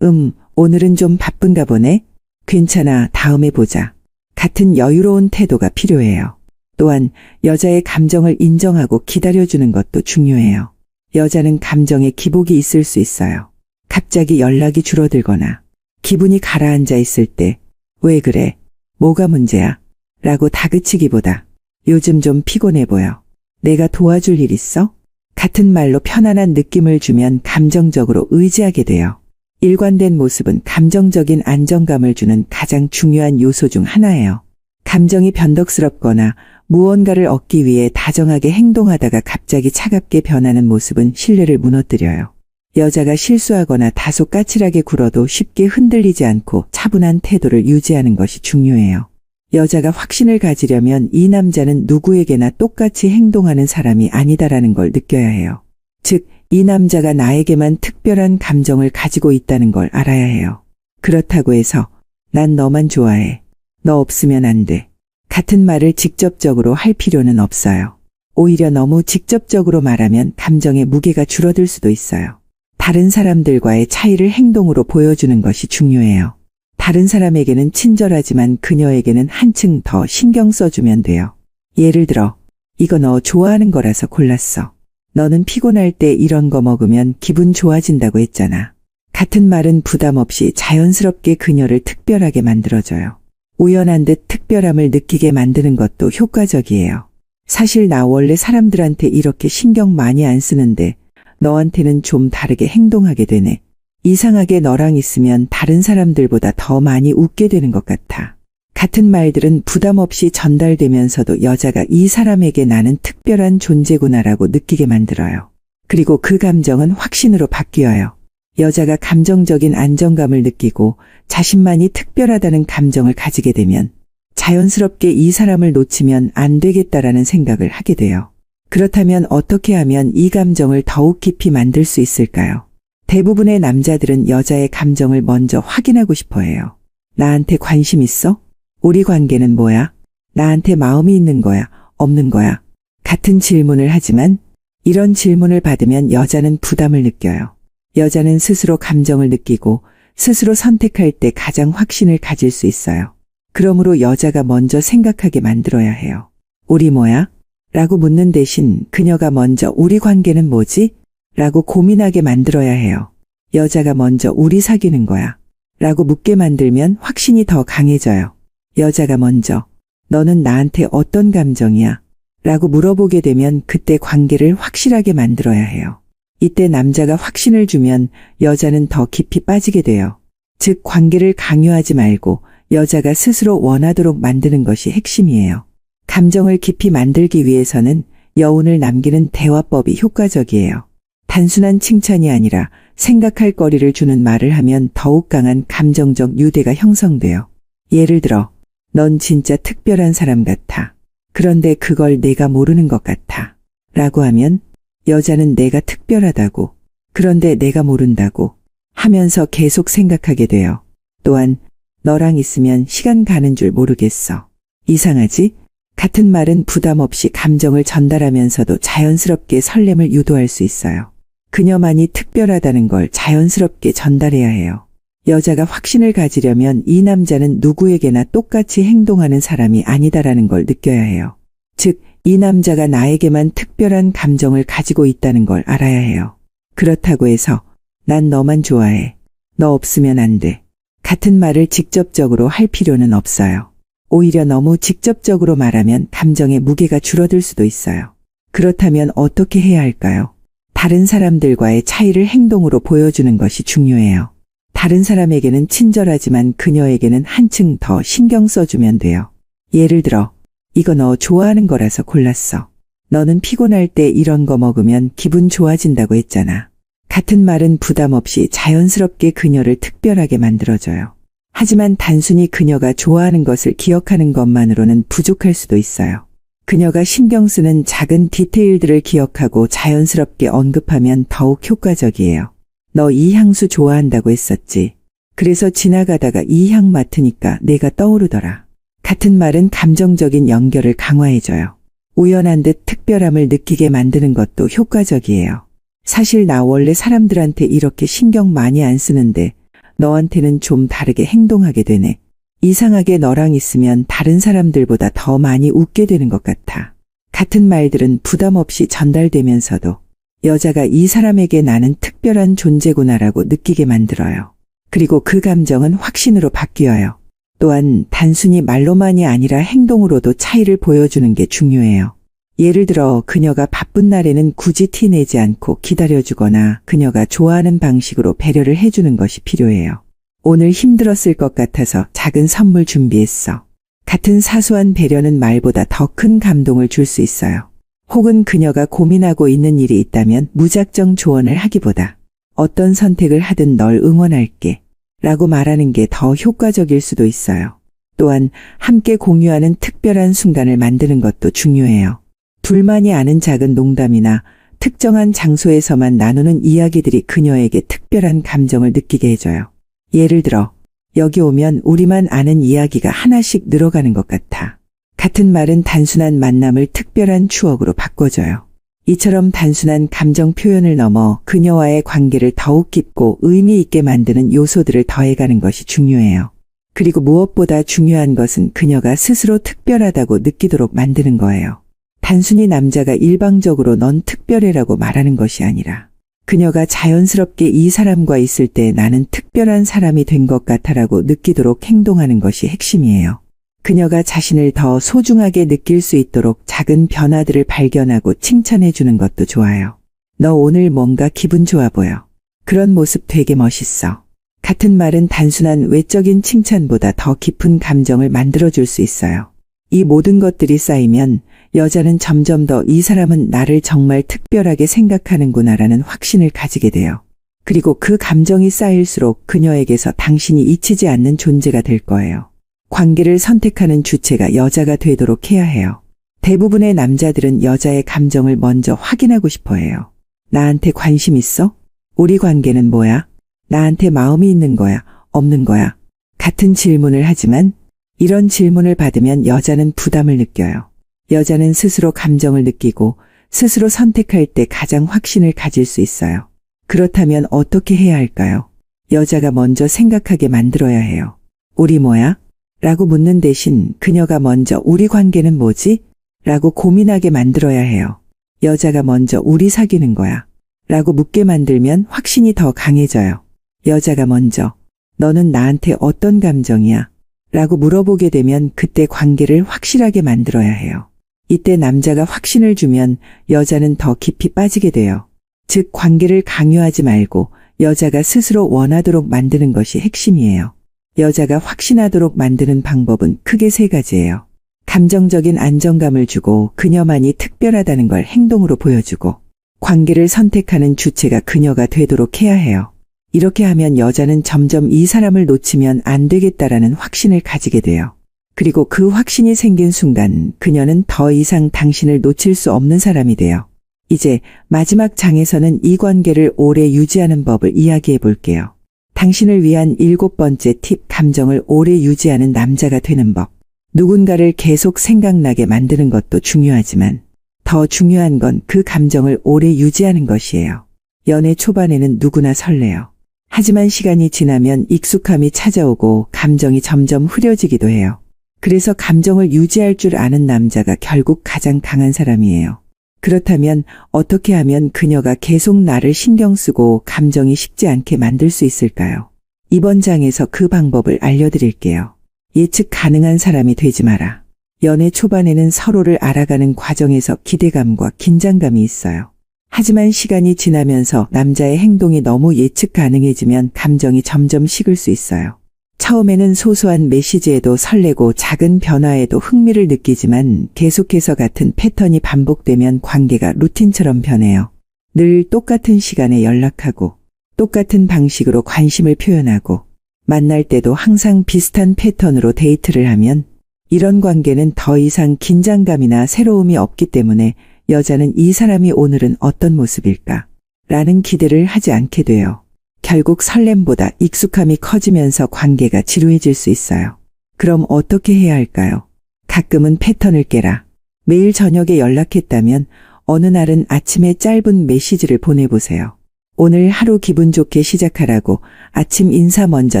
오늘은 좀 바쁜가 보네. 괜찮아, 다음에 보자. 같은 여유로운 태도가 필요해요. 또한 여자의 감정을 인정하고 기다려주는 것도 중요해요. 여자는 감정에 기복이 있을 수 있어요. 갑자기 연락이 줄어들거나 기분이 가라앉아 있을 때 왜 그래? 뭐가 문제야? 라고 다그치기보다 요즘 좀 피곤해 보여. 내가 도와줄 일 있어? 같은 말로 편안한 느낌을 주면 감정적으로 의지하게 돼요. 일관된 모습은 감정적인 안정감을 주는 가장 중요한 요소 중 하나예요. 감정이 변덕스럽거나 무언가를 얻기 위해 다정하게 행동하다가 갑자기 차갑게 변하는 모습은 신뢰를 무너뜨려요. 여자가 실수하거나 다소 까칠하게 굴어도 쉽게 흔들리지 않고 차분한 태도를 유지하는 것이 중요해요. 여자가 확신을 가지려면 이 남자는 누구에게나 똑같이 행동하는 사람이 아니다라는 걸 느껴야 해요. 즉, 이 남자가 나에게만 특별한 감정을 가지고 있다는 걸 알아야 해요. 그렇다고 해서 난 너만 좋아해. 너 없으면 안 돼. 같은 말을 직접적으로 할 필요는 없어요. 오히려 너무 직접적으로 말하면 감정의 무게가 줄어들 수도 있어요. 다른 사람들과의 차이를 행동으로 보여주는 것이 중요해요. 다른 사람에게는 친절하지만 그녀에게는 한층 더 신경 써주면 돼요. 예를 들어, 이거 너 좋아하는 거라서 골랐어. 너는 피곤할 때 이런 거 먹으면 기분 좋아진다고 했잖아. 같은 말은 부담 없이 자연스럽게 그녀를 특별하게 만들어줘요. 우연한 듯 특별함을 느끼게 만드는 것도 효과적이에요. 사실 나 원래 사람들한테 이렇게 신경 많이 안 쓰는데 너한테는 좀 다르게 행동하게 되네. 이상하게 너랑 있으면 다른 사람들보다 더 많이 웃게 되는 것 같아. 같은 말들은 부담 없이 전달되면서도 여자가 이 사람에게 나는 특별한 존재구나라고 느끼게 만들어요. 그리고 그 감정은 확신으로 바뀌어요. 여자가 감정적인 안정감을 느끼고 자신만이 특별하다는 감정을 가지게 되면 자연스럽게 이 사람을 놓치면 안 되겠다라는 생각을 하게 돼요. 그렇다면 어떻게 하면 이 감정을 더욱 깊이 만들 수 있을까요? 대부분의 남자들은 여자의 감정을 먼저 확인하고 싶어 해요. 나한테 관심 있어? 우리 관계는 뭐야? 나한테 마음이 있는 거야? 없는 거야? 같은 질문을 하지만 이런 질문을 받으면 여자는 부담을 느껴요. 여자는 스스로 감정을 느끼고 스스로 선택할 때 가장 확신을 가질 수 있어요. 그러므로 여자가 먼저 생각하게 만들어야 해요. 우리 뭐야? 라고 묻는 대신 그녀가 먼저 우리 관계는 뭐지? 라고 고민하게 만들어야 해요. 여자가 먼저 우리 사귀는 거야? 라고 묻게 만들면 확신이 더 강해져요. 여자가 먼저 너는 나한테 어떤 감정이야? 라고 물어보게 되면 그때 관계를 확실하게 만들어야 해요. 이때 남자가 확신을 주면 여자는 더 깊이 빠지게 돼요. 즉 관계를 강요하지 말고 여자가 스스로 원하도록 만드는 것이 핵심이에요. 감정을 깊이 만들기 위해서는 여운을 남기는 대화법이 효과적이에요. 단순한 칭찬이 아니라 생각할 거리를 주는 말을 하면 더욱 강한 감정적 유대가 형성돼요. 예를 들어, 넌 진짜 특별한 사람 같아. 그런데 그걸 내가 모르는 것 같아. 라고 하면 여자는 내가 특별하다고, 그런데 내가 모른다고 하면서 계속 생각하게 돼요. 또한 너랑 있으면 시간 가는 줄 모르겠어. 이상하지? 같은 말은 부담 없이 감정을 전달하면서도 자연스럽게 설렘을 유도할 수 있어요. 그녀만이 특별하다는 걸 자연스럽게 전달해야 해요. 여자가 확신을 가지려면 이 남자는 누구에게나 똑같이 행동하는 사람이 아니다라는 걸 느껴야 해요. 즉, 이 남자가 나에게만 특별한 감정을 가지고 있다는 걸 알아야 해요. 그렇다고 해서 난 너만 좋아해. 너 없으면 안 돼. 같은 말을 직접적으로 할 필요는 없어요. 오히려 너무 직접적으로 말하면 감정의 무게가 줄어들 수도 있어요. 그렇다면 어떻게 해야 할까요? 다른 사람들과의 차이를 행동으로 보여주는 것이 중요해요. 다른 사람에게는 친절하지만 그녀에게는 한층 더 신경 써주면 돼요. 예를 들어, 이거 너 좋아하는 거라서 골랐어. 너는 피곤할 때 이런 거 먹으면 기분 좋아진다고 했잖아. 같은 말은 부담 없이 자연스럽게 그녀를 특별하게 만들어줘요. 하지만 단순히 그녀가 좋아하는 것을 기억하는 것만으로는 부족할 수도 있어요. 그녀가 신경 쓰는 작은 디테일들을 기억하고 자연스럽게 언급하면 더욱 효과적이에요. 너 이 향수 좋아한다고 했었지. 그래서 지나가다가 이 향 맡으니까 내가 떠오르더라. 같은 말은 감정적인 연결을 강화해줘요. 우연한 듯 특별함을 느끼게 만드는 것도 효과적이에요. 사실 나 원래 사람들한테 이렇게 신경 많이 안 쓰는데 너한테는 좀 다르게 행동하게 되네. 이상하게 너랑 있으면 다른 사람들보다 더 많이 웃게 되는 것 같아. 같은 말들은 부담 없이 전달되면서도 여자가 이 사람에게 나는 특별한 존재구나라고 느끼게 만들어요. 그리고 그 감정은 확신으로 바뀌어요. 또한 단순히 말로만이 아니라 행동으로도 차이를 보여주는 게 중요해요. 예를 들어 그녀가 바쁜 날에는 굳이 티내지 않고 기다려주거나 그녀가 좋아하는 방식으로 배려를 해주는 것이 필요해요. 오늘 힘들었을 것 같아서 작은 선물 준비했어. 같은 사소한 배려는 말보다 더 큰 감동을 줄 수 있어요. 혹은 그녀가 고민하고 있는 일이 있다면 무작정 조언을 하기보다 어떤 선택을 하든 널 응원할게 라고 말하는 게 더 효과적일 수도 있어요. 또한 함께 공유하는 특별한 순간을 만드는 것도 중요해요. 둘만이 아는 작은 농담이나 특정한 장소에서만 나누는 이야기들이 그녀에게 특별한 감정을 느끼게 해줘요. 예를 들어, 여기 오면 우리만 아는 이야기가 하나씩 늘어가는 것 같아. 같은 말은 단순한 만남을 특별한 추억으로 바꿔줘요. 이처럼 단순한 감정 표현을 넘어 그녀와의 관계를 더욱 깊고 의미 있게 만드는 요소들을 더해가는 것이 중요해요. 그리고 무엇보다 중요한 것은 그녀가 스스로 특별하다고 느끼도록 만드는 거예요. 단순히 남자가 일방적으로 넌 특별해라고 말하는 것이 아니라 그녀가 자연스럽게 이 사람과 있을 때 나는 특별한 사람이 된 것 같아라고 느끼도록 행동하는 것이 핵심이에요. 그녀가 자신을 더 소중하게 느낄 수 있도록 작은 변화들을 발견하고 칭찬해 주는 것도 좋아요. 너 오늘 뭔가 기분 좋아 보여. 그런 모습 되게 멋있어. 같은 말은 단순한 외적인 칭찬보다 더 깊은 감정을 만들어줄 수 있어요. 이 모든 것들이 쌓이면 여자는 점점 더 이 사람은 나를 정말 특별하게 생각하는구나라는 확신을 가지게 돼요. 그리고 그 감정이 쌓일수록 그녀에게서 당신이 잊히지 않는 존재가 될 거예요. 관계를 선택하는 주체가 여자가 되도록 해야 해요. 대부분의 남자들은 여자의 감정을 먼저 확인하고 싶어 해요. 나한테 관심 있어? 우리 관계는 뭐야? 나한테 마음이 있는 거야? 없는 거야? 같은 질문을 하지만 이런 질문을 받으면 여자는 부담을 느껴요. 여자는 스스로 감정을 느끼고 스스로 선택할 때 가장 확신을 가질 수 있어요. 그렇다면 어떻게 해야 할까요? 여자가 먼저 생각하게 만들어야 해요. 우리 뭐야? 라고 묻는 대신 그녀가 먼저 우리 관계는 뭐지? 라고 고민하게 만들어야 해요. 여자가 먼저 우리 사귀는 거야. 라고 묻게 만들면 확신이 더 강해져요. 여자가 먼저 너는 나한테 어떤 감정이야? 라고 물어보게 되면 그때 관계를 확실하게 만들어야 해요. 이때 남자가 확신을 주면 여자는 더 깊이 빠지게 돼요. 즉 관계를 강요하지 말고 여자가 스스로 원하도록 만드는 것이 핵심이에요. 여자가 확신하도록 만드는 방법은 크게 세 가지예요. 감정적인 안정감을 주고 그녀만이 특별하다는 걸 행동으로 보여주고 관계를 선택하는 주체가 그녀가 되도록 해야 해요. 이렇게 하면 여자는 점점 이 사람을 놓치면 안 되겠다라는 확신을 가지게 돼요. 그리고 그 확신이 생긴 순간 그녀는 더 이상 당신을 놓칠 수 없는 사람이 돼요. 이제 마지막 장에서는 이 관계를 오래 유지하는 법을 이야기해 볼게요. 당신을 위한 7번째 팁, 감정을 오래 유지하는 남자가 되는 법. 누군가를 계속 생각나게 만드는 것도 중요하지만 더 중요한 건 그 감정을 오래 유지하는 것이에요. 연애 초반에는 누구나 설레요. 하지만 시간이 지나면 익숙함이 찾아오고 감정이 점점 흐려지기도 해요. 그래서 감정을 유지할 줄 아는 남자가 결국 가장 강한 사람이에요. 그렇다면 어떻게 하면 그녀가 계속 나를 신경 쓰고 감정이 식지 않게 만들 수 있을까요? 이번 장에서 그 방법을 알려드릴게요. 예측 가능한 사람이 되지 마라. 연애 초반에는 서로를 알아가는 과정에서 기대감과 긴장감이 있어요. 하지만 시간이 지나면서 남자의 행동이 너무 예측 가능해지면 감정이 점점 식을 수 있어요. 처음에는 소소한 메시지에도 설레고 작은 변화에도 흥미를 느끼지만 계속해서 같은 패턴이 반복되면 관계가 루틴처럼 변해요. 늘 똑같은 시간에 연락하고 똑같은 방식으로 관심을 표현하고 만날 때도 항상 비슷한 패턴으로 데이트를 하면 이런 관계는 더 이상 긴장감이나 새로움이 없기 때문에 여자는 이 사람이 오늘은 어떤 모습일까? 라는 기대를 하지 않게 돼요. 결국 설렘보다 익숙함이 커지면서 관계가 지루해질 수 있어요. 그럼 어떻게 해야 할까요? 가끔은 패턴을 깨라. 매일 저녁에 연락했다면 어느 날은 아침에 짧은 메시지를 보내보세요. 오늘 하루 기분 좋게 시작하라고 아침 인사 먼저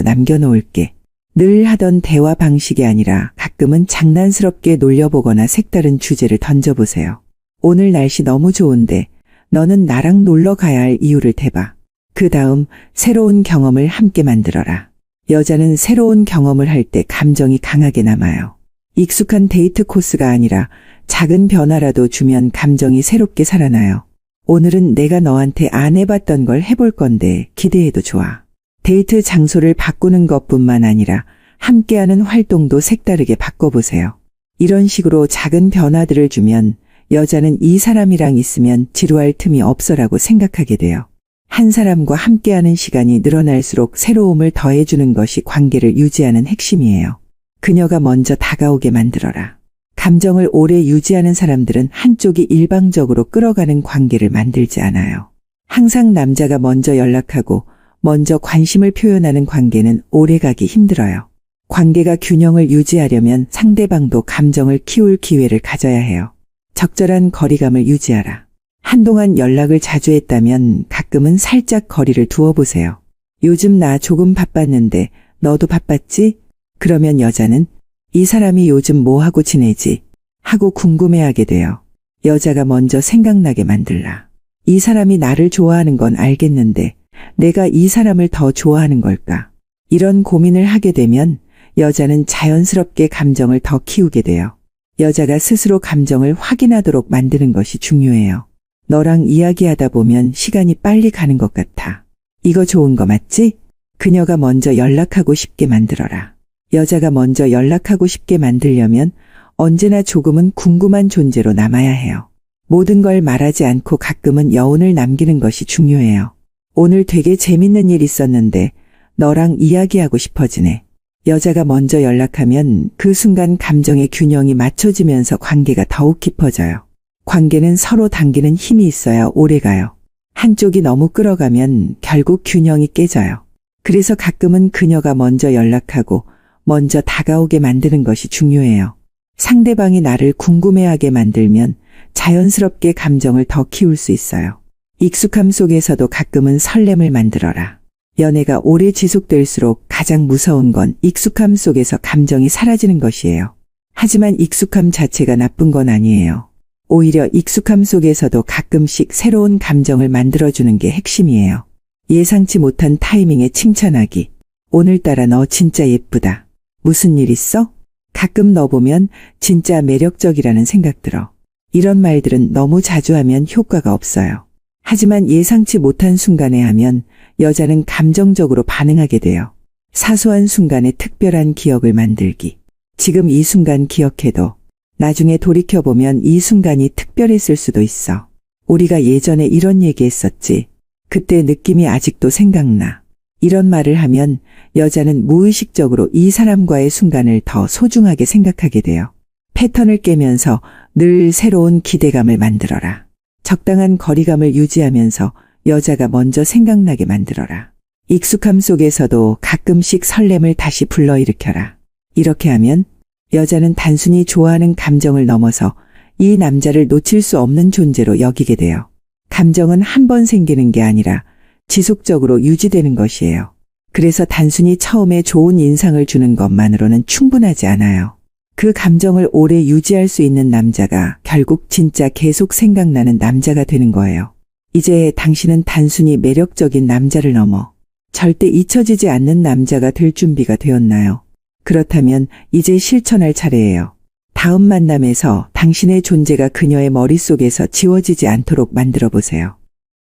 남겨놓을게. 늘 하던 대화 방식이 아니라 가끔은 장난스럽게 놀려보거나 색다른 주제를 던져보세요. 오늘 날씨 너무 좋은데 너는 나랑 놀러 가야 할 이유를 대봐. 그 다음 새로운 경험을 함께 만들어라. 여자는 새로운 경험을 할 때 감정이 강하게 남아요. 익숙한 데이트 코스가 아니라 작은 변화라도 주면 감정이 새롭게 살아나요. 오늘은 내가 너한테 안 해봤던 걸 해볼 건데 기대해도 좋아. 데이트 장소를 바꾸는 것뿐만 아니라 함께하는 활동도 색다르게 바꿔보세요. 이런 식으로 작은 변화들을 주면 여자는 이 사람이랑 있으면 지루할 틈이 없어라고 생각하게 돼요. 한 사람과 함께하는 시간이 늘어날수록 새로움을 더해주는 것이 관계를 유지하는 핵심이에요. 그녀가 먼저 다가오게 만들어라. 감정을 오래 유지하는 사람들은 한쪽이 일방적으로 끌어가는 관계를 만들지 않아요. 항상 남자가 먼저 연락하고 먼저 관심을 표현하는 관계는 오래가기 힘들어요. 관계가 균형을 유지하려면 상대방도 감정을 키울 기회를 가져야 해요. 적절한 거리감을 유지하라. 한동안 연락을 자주 했다면 가끔은 살짝 거리를 두어보세요. 요즘 나 조금 바빴는데 너도 바빴지? 그러면 여자는 이 사람이 요즘 뭐 하고 지내지? 하고 궁금해하게 돼요. 여자가 먼저 생각나게 만들라. 이 사람이 나를 좋아하는 건 알겠는데 내가 이 사람을 더 좋아하는 걸까? 이런 고민을 하게 되면 여자는 자연스럽게 감정을 더 키우게 돼요. 여자가 스스로 감정을 확인하도록 만드는 것이 중요해요. 너랑 이야기하다 보면 시간이 빨리 가는 것 같아. 이거 좋은 거 맞지? 그녀가 먼저 연락하고 싶게 만들어라. 여자가 먼저 연락하고 싶게 만들려면 언제나 조금은 궁금한 존재로 남아야 해요. 모든 걸 말하지 않고 가끔은 여운을 남기는 것이 중요해요. 오늘 되게 재밌는 일 있었는데 너랑 이야기하고 싶어지네. 여자가 먼저 연락하면 그 순간 감정의 균형이 맞춰지면서 관계가 더욱 깊어져요. 관계는 서로 당기는 힘이 있어야 오래가요. 한쪽이 너무 끌어가면 결국 균형이 깨져요. 그래서 가끔은 그녀가 먼저 연락하고 먼저 다가오게 만드는 것이 중요해요. 상대방이 나를 궁금해하게 만들면 자연스럽게 감정을 더 키울 수 있어요. 익숙함 속에서도 가끔은 설렘을 만들어라. 연애가 오래 지속될수록 가장 무서운 건 익숙함 속에서 감정이 사라지는 것이에요. 하지만 익숙함 자체가 나쁜 건 아니에요. 오히려 익숙함 속에서도 가끔씩 새로운 감정을 만들어주는 게 핵심이에요. 예상치 못한 타이밍에 칭찬하기. 오늘따라 너 진짜 예쁘다. 무슨 일 있어? 가끔 너 보면 진짜 매력적이라는 생각 들어. 이런 말들은 너무 자주 하면 효과가 없어요. 하지만 예상치 못한 순간에 하면 여자는 감정적으로 반응하게 돼요. 사소한 순간에 특별한 기억을 만들기. 지금 이 순간 기억해도 나중에 돌이켜보면 이 순간이 특별했을 수도 있어. 우리가 예전에 이런 얘기했었지. 그때 느낌이 아직도 생각나. 이런 말을 하면 여자는 무의식적으로 이 사람과의 순간을 더 소중하게 생각하게 돼요. 패턴을 깨면서 늘 새로운 기대감을 만들어라. 적당한 거리감을 유지하면서 여자가 먼저 생각나게 만들어라. 익숙함 속에서도 가끔씩 설렘을 다시 불러일으켜라. 이렇게 하면 여자는 단순히 좋아하는 감정을 넘어서 이 남자를 놓칠 수 없는 존재로 여기게 돼요. 감정은 한 번 생기는 게 아니라 지속적으로 유지되는 것이에요. 그래서 단순히 처음에 좋은 인상을 주는 것만으로는 충분하지 않아요. 그 감정을 오래 유지할 수 있는 남자가 결국 진짜 계속 생각나는 남자가 되는 거예요. 이제 당신은 단순히 매력적인 남자를 넘어 절대 잊혀지지 않는 남자가 될 준비가 되었나요? 그렇다면 이제 실천할 차례예요. 다음 만남에서 당신의 존재가 그녀의 머릿속에서 지워지지 않도록 만들어 보세요.